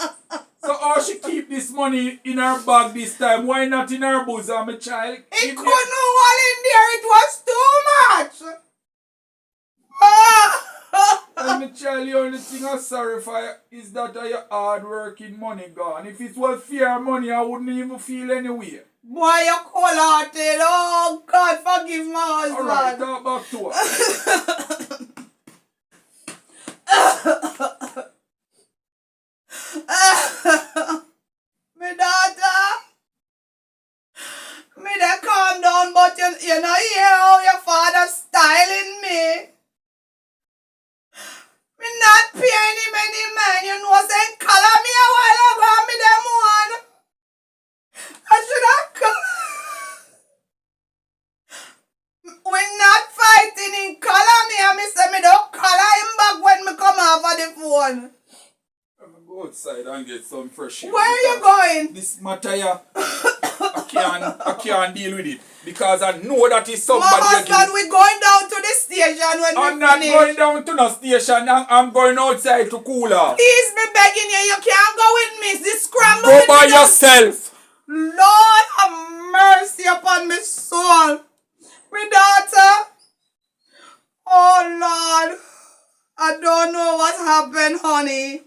So how she keep this money in her bag this time? Why not in her bosom, my child? It couldn't all in there. It was too much. And my child, the only thing I'm sorry for is that your hard working money gone. If it was fair money, I wouldn't even feel any way. Boy, you cold-hearted. Oh, God, forgive my husband. Alright, talk back to her. My daughter, me dey calm down, but you know hear how your father styling me. Me not pay any man, you know, saying color me a while ago, and me dem one. I should have come. We not fighting in color me, and me say me don't color him back when me come off of the phone. Go outside and get some fresh air. Where are you going? This matter here, I can't deal with it. Because I know that is somebody. My husband, we're going down to the station when I'm we not finish. going down to the station. I'm going outside to cool off. Please, me begging you, you can't go with me. This scramble. Go by yourself. Lord have mercy upon my soul. My daughter. Oh Lord. I don't know what happened, honey.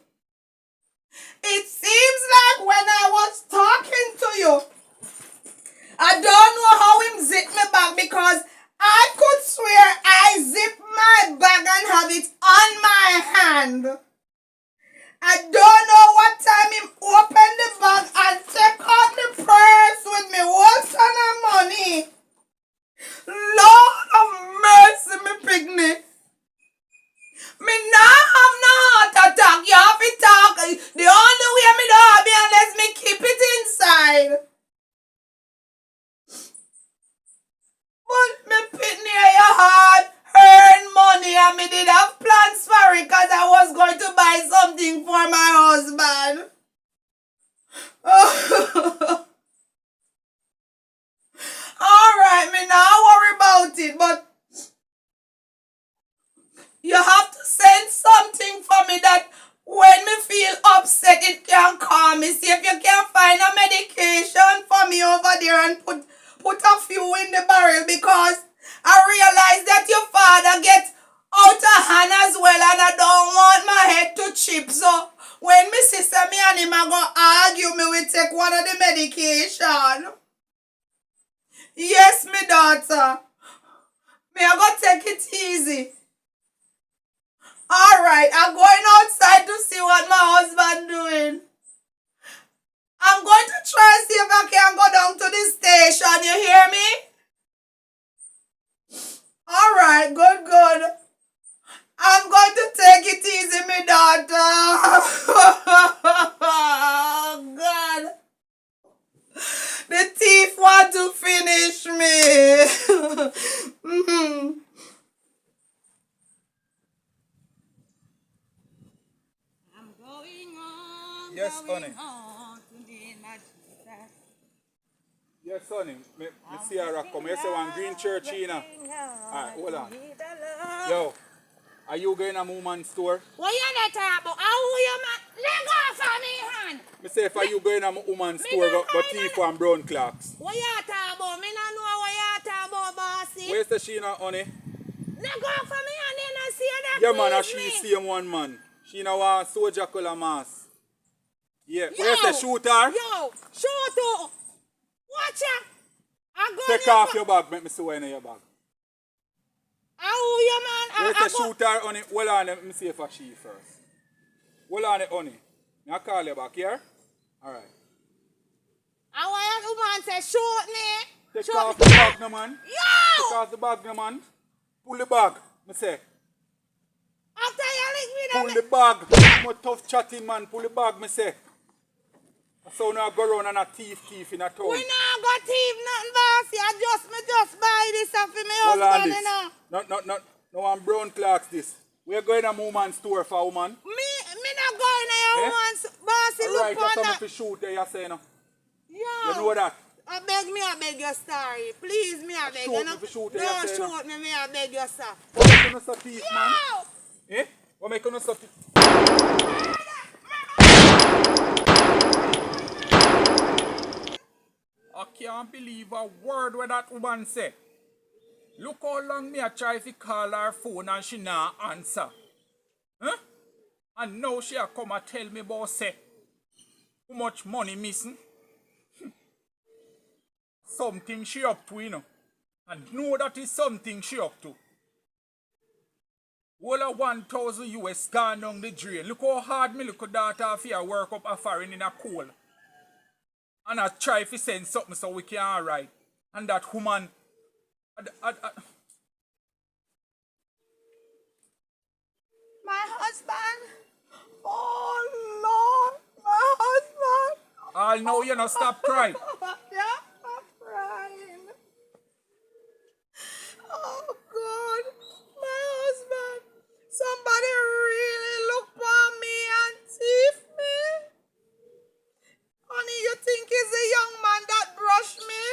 It seems like when I was talking to you, I don't know how him zip me back because I could swear I zipped my bag and have it on my hand. I don't know what time him opened the bag and take out the purse with me whole ton of money. Lord of mercy, me picnic. Me not have no heart attack. You have to talk. The only way me don't have it unless me keep it inside. But me pit near your heart, earn money, and me did have plans for it because I was going to buy something for my husband. feel upset, it can calm me. See if you can find a medication for me over there and put a few in the barrel, because I realize that your father gets out of hand as well, and I don't want my head to chip. So when my sister me and him are gonna argue, me will take one of the medication. Yes, me daughter. Me I gonna take it easy. Alright, I'm going outside to see what my husband doing. I'm going to try and see if I can go down to the station. You hear me? Alright, good. I'm going to take it easy, my daughter. Oh, God. The thief want to finish me. Yes, honey. Yes, honey. Me see her come. You say one green church, you know. Alright, hold on. Yo, are you going to a woman's store? What you not talk about? How you man? Let go from me hand. Me say if are you going to a woman's store, go thief and brown clocks. What you talk about? Me not know what you talk about, bossy. Where's the Sheena, honey? Let go from me hand and I see that. Yeah, man, she same one, man. She now a soldier color mask. Yeah, where's the shooter? Yo, shooter. Watch out. Take off your bag, make me see what in your bag. How you man? Where's the shooter, honey? Hold on, let me see if I she first. Hold on, honey. I call you back, here? Alright. I want you man say shoot me. Take off the bag, no man. Yo! Take off the bag, no man. Pull the bag, me say. After you lick me Pull that. the bag. I'm a tough chatting man. Pull the bag, me say. So now go around and a thief in a town. We not got thief nothing, bossy. I just buy this stuff for me Hold on husband, this. you know. No one brown clocks this. We're going to a woman's store for a woman. Me not going to your woman's bossy. Alright, Look that's on something that. to shoot there, you say no. Yo. You know that? I beg your story. Please, me I beg Shoot you. me for shoot, No, you say, shoot me, I beg you, sir. What make you no so thief, man? Yo! Eh? What make you no so thief? I can't believe a word what that woman said. Look how long me I try to call her phone and she not answer. Huh? And now she a come and tell me about say how much money missing. Something she up to, you know. And know that is something she up to. Well, a 1,000 US gone down the drain. Look how hard me look at that after work up a foreign in a coal. And I try to send something so we can alright. And that woman... My husband. Oh, Lord. My husband. I'll know you know stop crying. Yeah, I'm crying. Oh, God. My husband. Somebody really look for me and thief me. Honey, you think it's a young man that brushed me?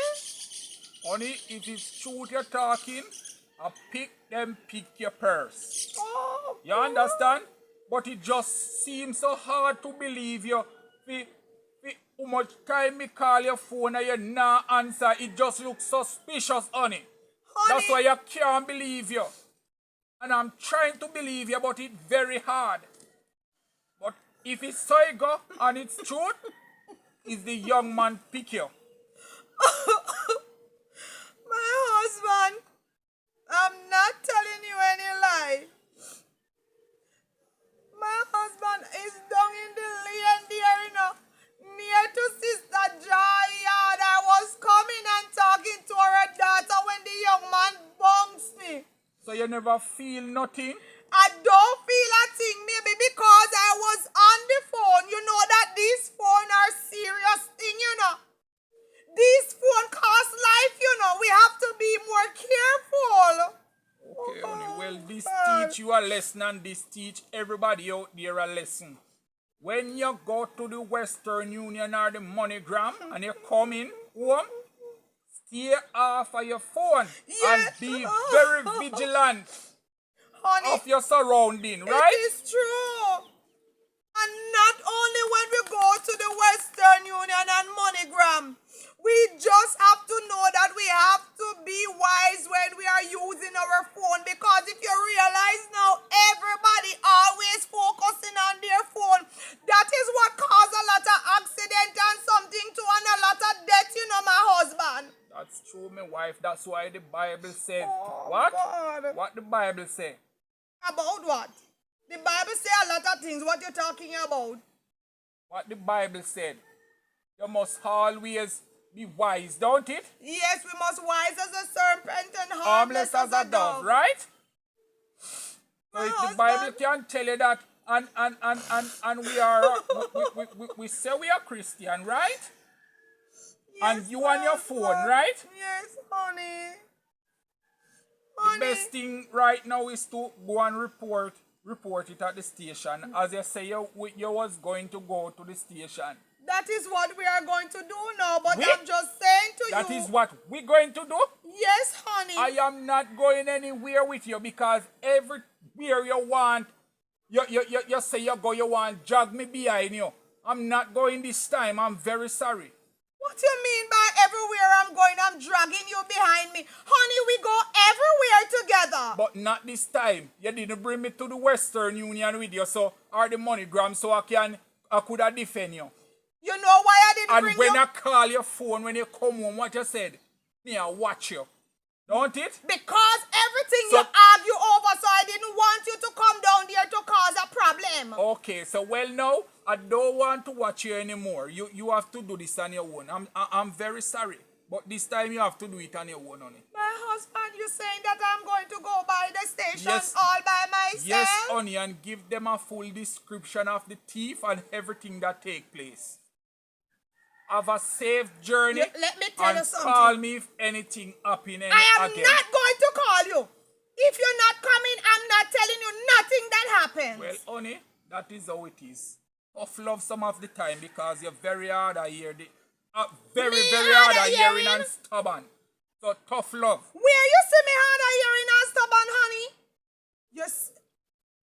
Honey, if it's true you're talking, pick your purse. Oh, You understand? But it just seems so hard to believe you. How much time me call your phone and you not answer, it just looks suspicious, honey. That's why I can't believe you. And I'm trying to believe you, but it's very hard. But if it's so you go and it's truth, is the young man pick you. my husband. I'm not telling you any lie. My husband is down in the lane there, you know, near to Sister Joy. I was coming and talking to her daughter when the young man bounced me. So you never feel nothing? I don't feel a thing, maybe because I was on the phone. You know that these phones are serious thing, you know. These phone cost life, you know. We have to be more careful. Okay, honey. Well, this teach you a lesson and this teach everybody out there a lesson. When you go to the Western Union or the MoneyGram and you come in home, stay off of your phone and be very vigilant Honey, of your surrounding, right? it is true. And not only when we go to the Western Union and MoneyGram, we just have to know that we have to be wise when we are using our phone, because if you realize now, everybody always focusing on their phone. That is what caused a lot of accident and something to and a lot of death, you know, my husband. That's true, my wife. That's why the Bible said. Oh, What? God. What the Bible say? About what? The Bible say a lot of things. What you talking about? What the Bible said. You must always be wise, don't it? Yes, we must wise as a serpent and harmless as a dove. Right? So My if the husband. Bible can tell you that, and we are, we say we are Christian, right? And Yes, you on your phone, husband. right? Yes, honey. The best thing right now is to go and report it at the station. As you say, you was going to go to the station. That is what we are going to do now, but We? I'm just saying to you. That is what we're going to do. Yes, honey. I am not going anywhere with you, because everywhere you want, you say you go, you want drag me behind you. I'm not going this time. I'm very sorry. What you mean by everywhere I'm going, I'm dragging you behind me? Honey, we go everywhere together. But not this time. You didn't bring me to the Western Union with you, so or the MoneyGram, so I could have defend you. You know why I didn't And bring when you? I call your phone when you come home, what you said? Me, I watch you. Don't it? Because everything So- you argue over, so I didn't want you to come down there to cause a problem. Okay, so well now, I don't want to watch you anymore. You have to do this on your own. I'm very sorry. But this time you have to do it on your own, honey. My husband, you saying that I'm going to go by the station Yes. all by myself? Yes, honey, and give them a full description of the thief and everything that take place. Have a safe journey. Let me tell you and something. call me if anything happens again. I am not going to call you. If you're not coming, I'm not telling you nothing that happens. Well, honey, that is how it is. Tough love some of the time, because you're very hard of hearing. Very hard of hearing and stubborn. So tough love. Where you see me hard of hearing and stubborn, honey? Yes.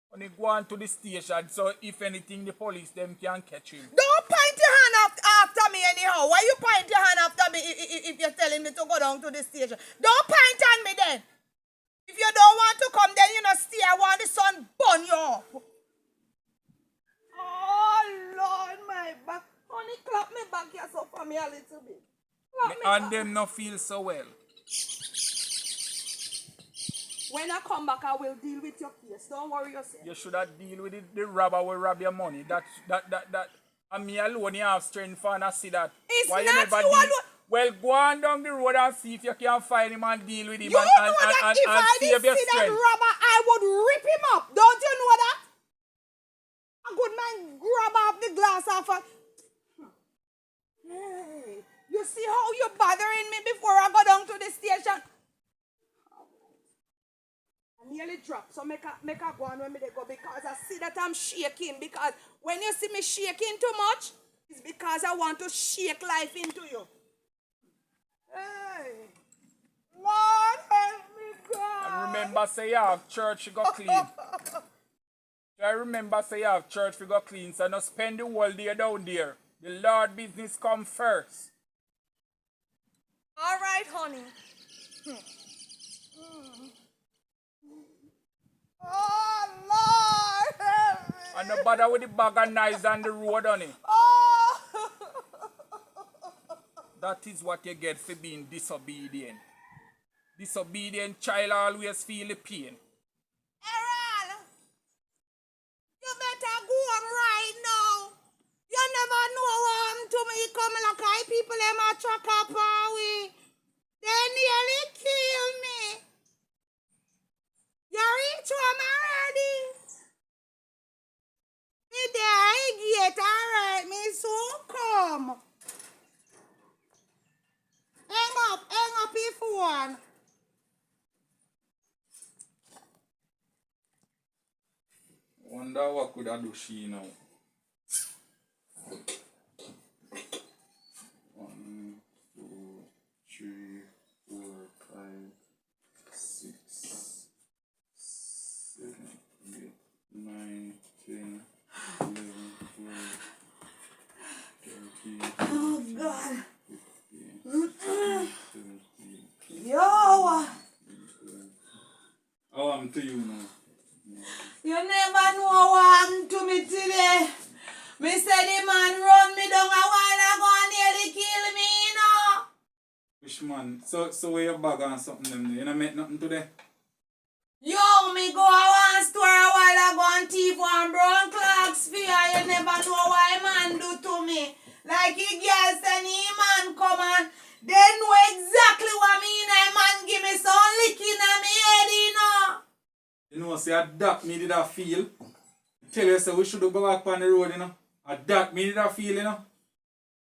Honey, go on to the station, so if anything, the police them can catch him. Don't point your hand after me anyhow. Why you point your hand after me if you're telling me to go down to the station? Don't point on me then. If you don't want to come, then you know stay. I want the sun burn you up. Oh, Lord, my back. Honey, clap me back here so for me a little bit. Clap me And back. them not feel so well. When I come back, I will deal with your case. Don't worry yourself. You should have deal with the robber will rob your money. That. And me alone, you have strength for and I see that. It's Why not never you deal? alone. Well, go on down the road and see if you can find him and deal with him. You and, know and, that and, if and I save didn't your see that strength. robber, I would rip him up. Don't you know that? A good man grab off the glass off a... Hey, you see how you're bothering me before I go down to the station? I nearly dropped, so make a go on when me they go, because I see that I'm shaking. Because when you see me shaking too much, it's because I want to shake life into you. Hey, Lord help me, God. And remember, say you have church, you go clean. I remember, say you have church, you go clean. So no spend the whole day down there. The Lord business come first. All right, honey. Oh, Lord help me. And no bother with the bag of knives on the road, honey. Oh. That is what you get for being disobedient. Disobedient child always feel the pain. Errol, you better go on right now. You never know what happened to me. Come like I people them a track up away. They nearly kill me. You reach home already? Me there I get alright. Me soon come. Hang up if one. Wonder what could I do she now. 1, 2, 3, 4, 5, 6, 7, 8, 9, 10, 11, How am to you now? You never know what happened to me today. Me say the man run me down a while ago and nearly kill me, you know. Which man? So where your bag and something them there? You not make nothing today? Yo, me go a one store a while ago and thief one brown clocks for you. You never know what a man do to me. Like he girl send him man come and they know exactly what me and a man give me some licking on me head, you know. You know, say that me did I feel. Tell you, say we should go back on the road, you know. That me did I feel, you know.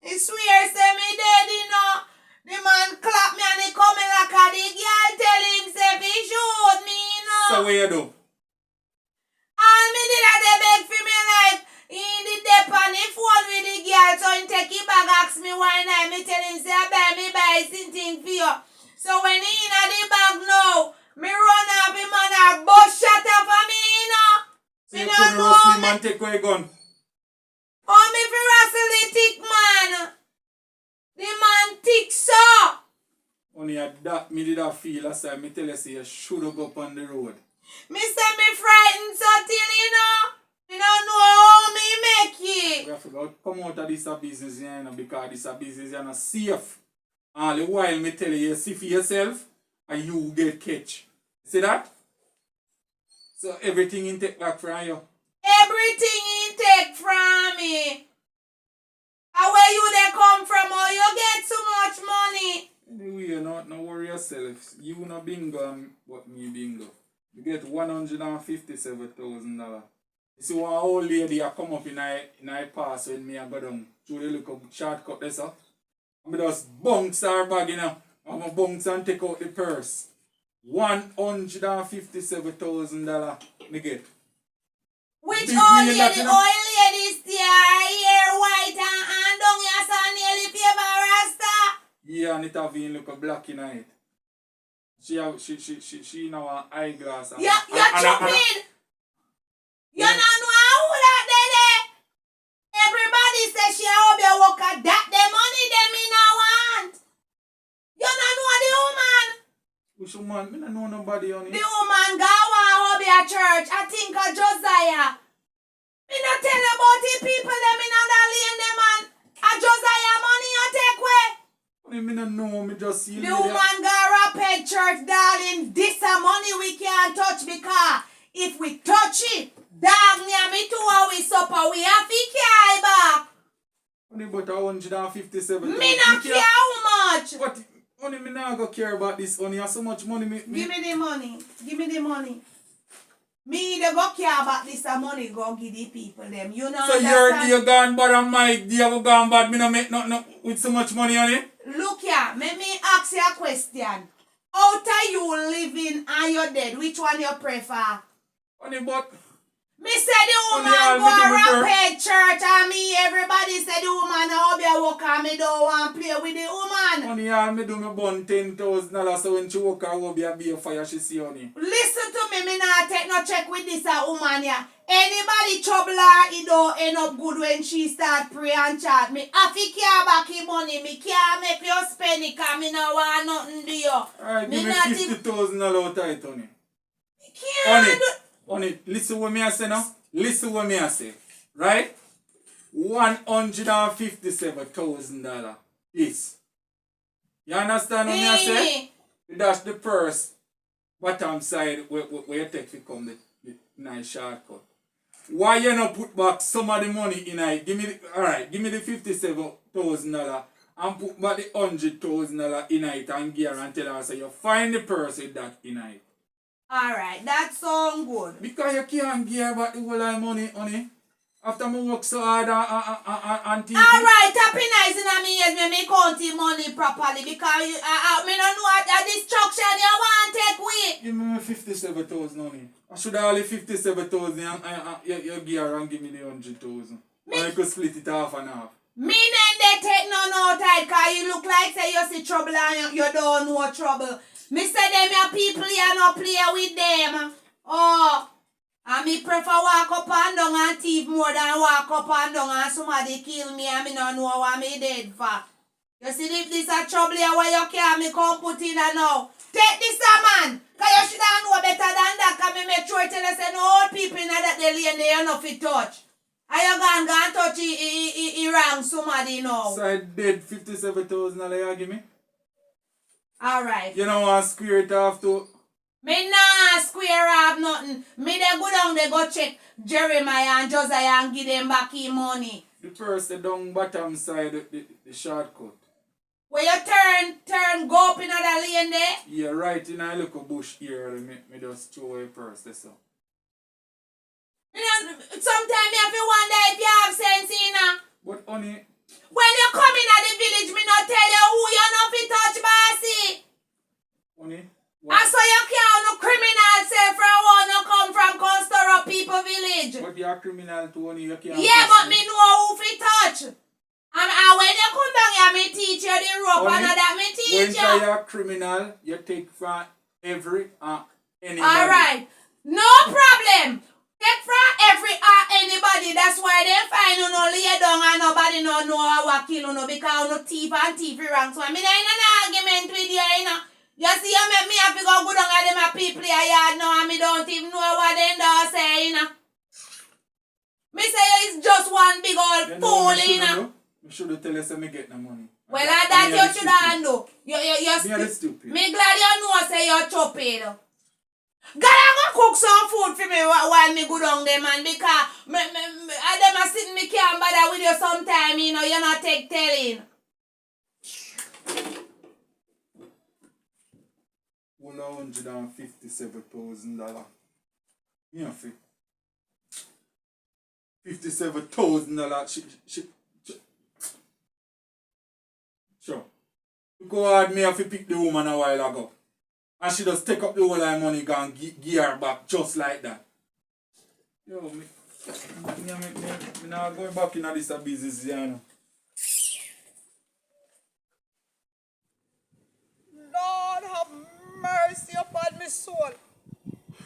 He swear say me dead, you know. The man clap me and he coming like a the girl tell him say he shoot me, you know. So what you do? All me did a they beg for me like he did dep on the phone with the girl so he take him bag ask me why not. Me tell him say I buy something for you. So when he in the bag now, me run up him and a bus shot up for me, you know. So you couldn't rush me, man, take away a gun. Oh, me fi wrestle the thick man. The man thick so. Only that me did I feel last time. Me tell you, say you should have go up on the road. Me say me frightened so till you know. Me don't know how me make it. We have to go come out of this business, you know, because this business is not safe. All the while me tell you, see for yourself and you get catch. See that? So everything in take back from you. Everything he take from me. And where you they come from, or you get so much money. Anyway, you not no worry yourself. You no bingo and what me bingo. You get $157,000. You see one old lady a come up in I pass when me a go down through the little shortcut there, so. And me just bounce her bag, you know. I'm a bounce and take out the purse. $157,000 me get. Which Big old million that, lady, you know? old lady still hair white and down here so nearly favor rasta? Yeah, and it have been look a black in it. She now an eyeglass. And, You're stupid! You don't know who that there. Everybody says she hope you work at that. The money them in a want. You don't know the woman. Which woman? Me don't know nobody on The it. woman go hobby at church. I think of Josiah. Me not tell you about the people them in that lane them man. A Josiah money you take away. Me don't know, me just see The woman go rapid church, darling. This a money we can't touch because if we touch it, dog near me too how we supper, we have to carry back. only but 157. Me not care how much. But only me not go care about this. Only have so much money. Give me the money. Give me the money. Me they go care about this money go give the people them. You know. So you're gone bad and Mike, you gone bad. Me not make nothing with so much money on it. Look here, let me ask you a question. Out of you living and you're dead, which one you prefer? Only but Me say the woman Only go all me do with her. rapid church and me everybody say the woman how be a work and me don't want to play with the woman. only all me do me bun $10,000 so when she walk her will be a fire she see honey. Listen to me not take no check with this woman here. Anybody trouble her, it don't end up good when she start pray and chat. Me have to care back the money. Me can't make you spend it because me no want nothing to you. Alright, give me not $50,000 out of it, honey. Can't Honey, do. honey, listen what me I say now. Listen what me I say. Right? $157,000. Yes. You understand what me I say? That's the purse. Bottom side where you take to come the nice shortcut. Why you not put back some of the money in it? Give me the $57,000 and put back the $100,000 in it and guarantee her so you find the purse with that in it. Alright, that sound good. Because you can't give back the whole of the money, honey. After me work so hard and TV. Alright, happy nice in me ears me count the money properly because me don't know what destruction you want to take with. Give me 57,000 honey. I should have only 57,000 and you give her and give me the 100,000. Or you could split it half and half. Me then they take no tight because you look like say you see trouble and you don't know trouble. Me say them your people you no play with them. Oh, and me prefer walk up and down and thief more than walk up and down and somebody kill me and me no know what me dead for. You see if this a trouble here where you can't me come put in and now. Take this man, because you should have know better than that. sure tell us say no old people in that they lane there enough to touch. Are you gone touch he wrong somebody now? So I did $57,000 you give me? Alright. You know want square it off to Me nah square off nothing. Me they go down they go check Jeremiah and Josiah and give them back his money. the first the down bottom side the shortcut. Where you turn, go up in that lane there? Yeah, right in a little bush here, me just throw away first, that's all. You know, sometimes me have to wonder if you have sense, you know. But honey, When you come in at the village, me not tell you who you not fit touch, bossy. honey, And so you can't no criminal say from one no come from Costoro people village. but you're a criminal too, honey, you can't. Yeah, but me know who fit touch. And when you come down here, me teach you the rope and all that me teach you. When you're a criminal, you take from every anybody. Alright, no problem. Take from every anybody. That's why they find you no lay down and nobody no know how to kill you because you no thief and thief wrong. So I mean, I in an argument with you, you know. You see, you make me have to go down and them a people here yard now and me don't even know what they do say, you know. Me say it's just one big old fool, you know. You should tell us me get the money. Well, that you should have know. You're stupid. Me glad you know say you're stupid. God, I'm gonna cook some food for me while me go down there, man, because them a sitting me can't bother with you sometime, you know, you're not take telling. $157,000. Yeah, $57,000. She. Sure. Go hard, me have to pick the woman a while ago. And she just take up the whole of her money and give her back just like that. Yo, me not going back into this business, you know. Lord have mercy upon my soul.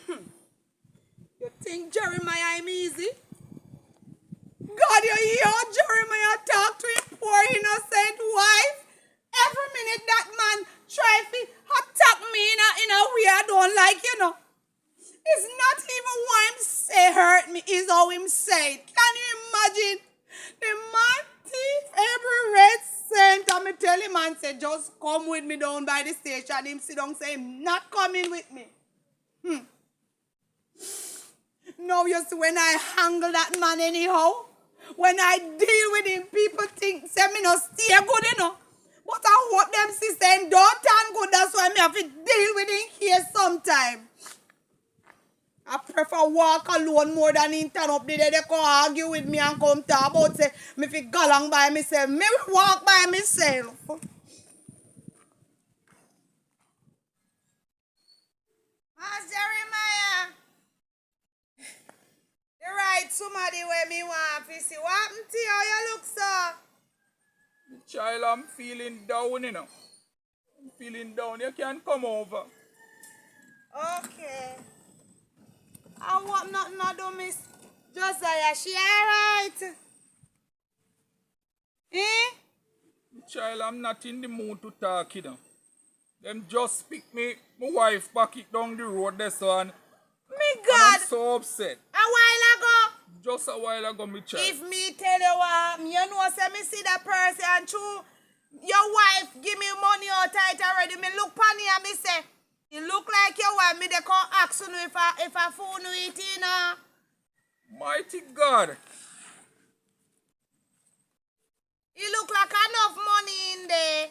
You think Jeremiah am easy? God, you hear Jeremiah talk to his poor innocent wife? Every minute that man try to attack me in a way I don't like, you know. It's not even why him say hurt me, it's how him say it. Can you imagine? The man thief every red cent and me tell him and say, just come with me down by the station. Him sit down say him not coming with me. Now you see when I handle that man anyhow, when I deal with him, people think say me no stay good, you know. But I hope them system don't turn good. That's why me have to deal with him here sometime. I prefer walk alone more than him turn up there. They come argue with me and come talk about say me fi go along by myself. Me will walk by myself. Mas Jeremiah, the right somebody where me want to see. What happened to you? How you look so? Child, I'm feeling down, you know. I'm feeling down. You can't come over. Okay. I want nothing to do, Miss Josiah. She alright? Eh? Child, I'm not in the mood to talk, you know. Them just pick me, my wife back it down the road this one. Me God. I'm so upset. A while ago. Just a while ago, me child. If me tell you what, you know, say me see that person and true, your wife give me money or tight already. Me look funny and me say, you look like your wife. Me they come ask you if I phone you it, you know. Mighty God. You look like enough money in there.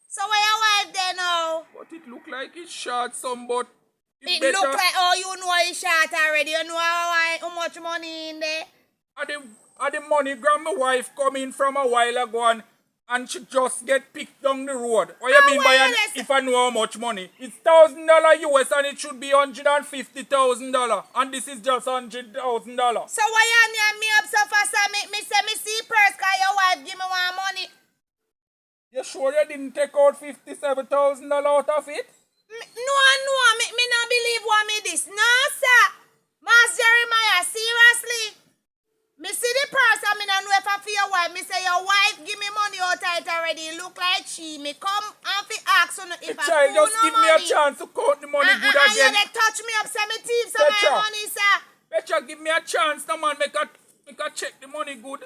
So where your wife there now? But it look like it's short some, but It better. look like, oh, you know it's short already. You know how much money in there? And the MoneyGram my wife come in from a while ago and she just get picked down the road. What you mean by if I know how much money? It's $1,000 US and it should be $150,000. And this is just $100,000. So why you near me up so fast and make me say me see purse cause your wife give me one money? You sure you didn't take out $57,000 out of it? No, me not believe what me this. No, sir. Mas Jeremiah, seriously. Me see the purse and me not know if I for your wife. Me say your wife give me money out of it already. It look like she. Me come and fi ask you if I Child, owe just no give me money. a chance to count the money good And you again. they touch me up, say me thief some of Petra. my money, sir. Petra, give me a chance, no man. Make a check the money good.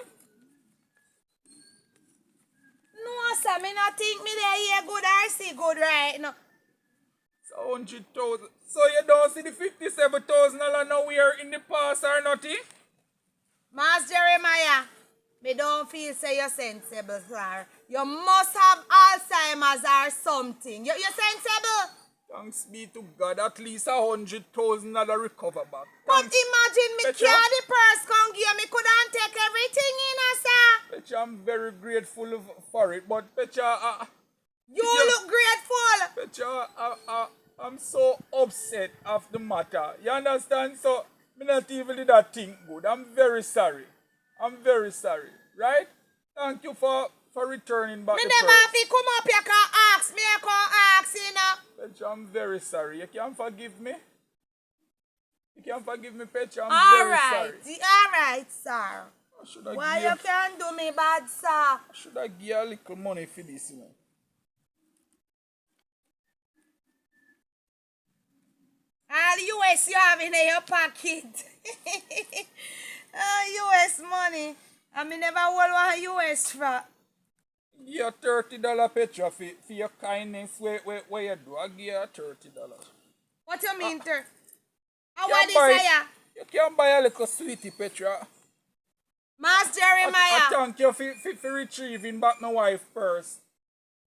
No, sir, me not think me there hear good or see good right now. So 100,000. So you don't see the 57,000 nowhere in the past or nothing? Master Jeremiah, me don't feel say you're sensible, sir. You must have Alzheimer's or something. You're sensible? Thanks be to God, at least $100,000 recover back. But Thanks. imagine me Petra. carry the purse come give me couldn't take everything in, sir. Petra, I'm very grateful for it, but Petra, You look grateful. Petra, I'm so upset of the matter. You understand? So, me not even did that thing good. I'm very sorry. Right? Thank you for returning back Me the never purse. have to come up here can ask me, I can ask, you know. Petra, I'm very sorry. You can't forgive me? You can't forgive me, Petra? I'm All very right, sorry. all right, sir. Should I Why give, you can't do me bad, sir? should I give a little money for this, you know? All US you have in your pocket. US money. I mean never hold one US for. Give you $30, Petra, for your kindness. Where you do? I give you $30. What you mean, sir? How You what can this buy- here? You can buy a little sweetie, Petra. Master I Jeremiah. thank you for retrieving back my wife's purse.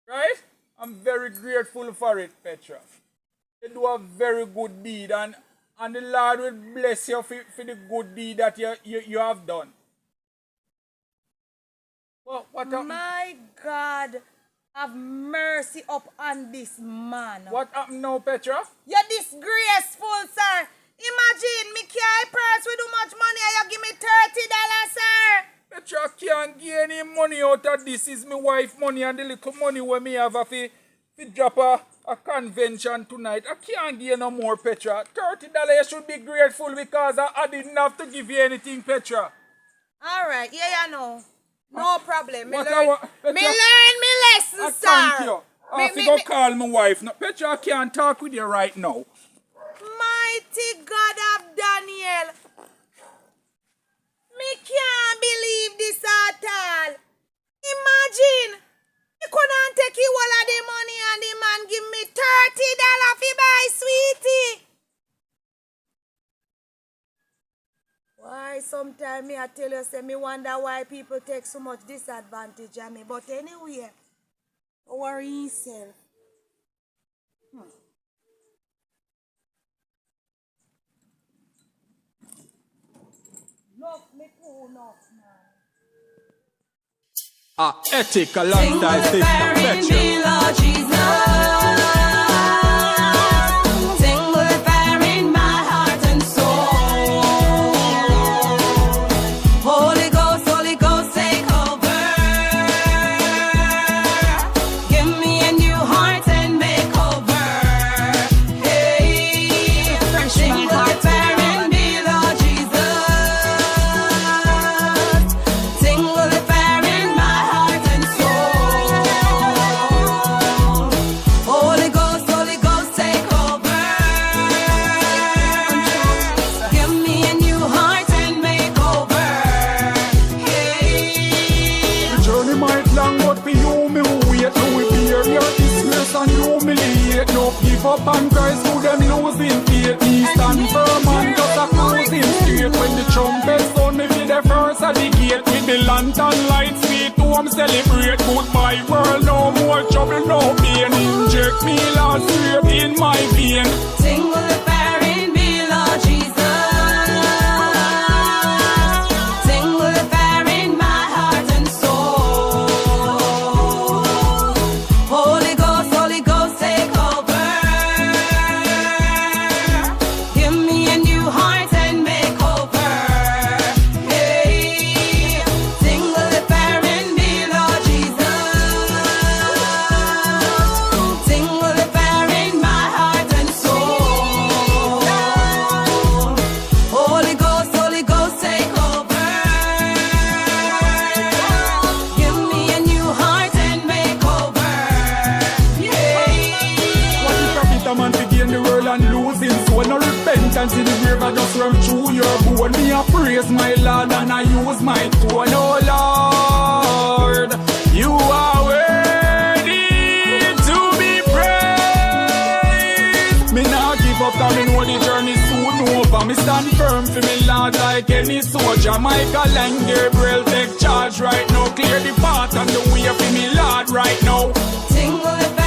Right? I'm very grateful for it, Petra. You do a very good deed, and the Lord will bless you for the good deed that you have done. What happened? My God, have mercy upon this man. What happened now, Petra? You're disgraceful, sir. Imagine me carry purse with too much money and you give me $30, sir. Petra can't get any money out of this. Is my wife money and the little money where me have to drop a convention tonight. I can't get no more, Petra. $30, you should be grateful because I didn't have to give you anything, Petra. All right, yeah, you know. No problem. Me What learn, Petra, me learn me lesson, I sir. thank you. I Me- have to me- go me- call my wife. No, Petra, I can't talk with you right now. Mighty God of Daniel. Me can't believe this at all. Imagine. He couldn't take you all of the money and the man give me $30 for buy sweetie. Why sometimes me I tell you say me wonder why people take so much disadvantage of me. But anyway, don't worry yourself. Love me too enough, man. Ethic, a long time Sister Petra. Holy Ghost, take over. Give me a new heart and make over. Hey, sing with fire and be Lord Jesus. Sing with fire in my heart and soul. Holy Ghost, take over. Give me a new heart and make over. Hey. The journey might long, but for you, me who wait. No, we bear your disgrace and humiliate. No, give up on Christ, who them losing faith. Me stand firm and just a cruising straight. When the trumpet sound, me be the first at the gate. With the lantern lights, sweet home celebrate. Goodbye world, no more trouble, no pain. Inject me last year in my vein. Sing with the fire in me, Lord Jesus. Sing with the fire in my heart and soul. Holy Ghost, take over. Give me a new heart and make over. Hey, sing with the fire in me, Lord Jesus. Sing with the fire in my heart and a man to gain the world and lose his soul. No repentance in the grave, I just run through your bone. Me a praise my Lord and I use my tone. Oh Lord, you are worthy to be praised. Me not give up, cause me know the journey soon over. Me stand firm for me Lord like any soldier. Michael and Gabriel take charge right now. Clear the path and the way for me Lord right now. Tingle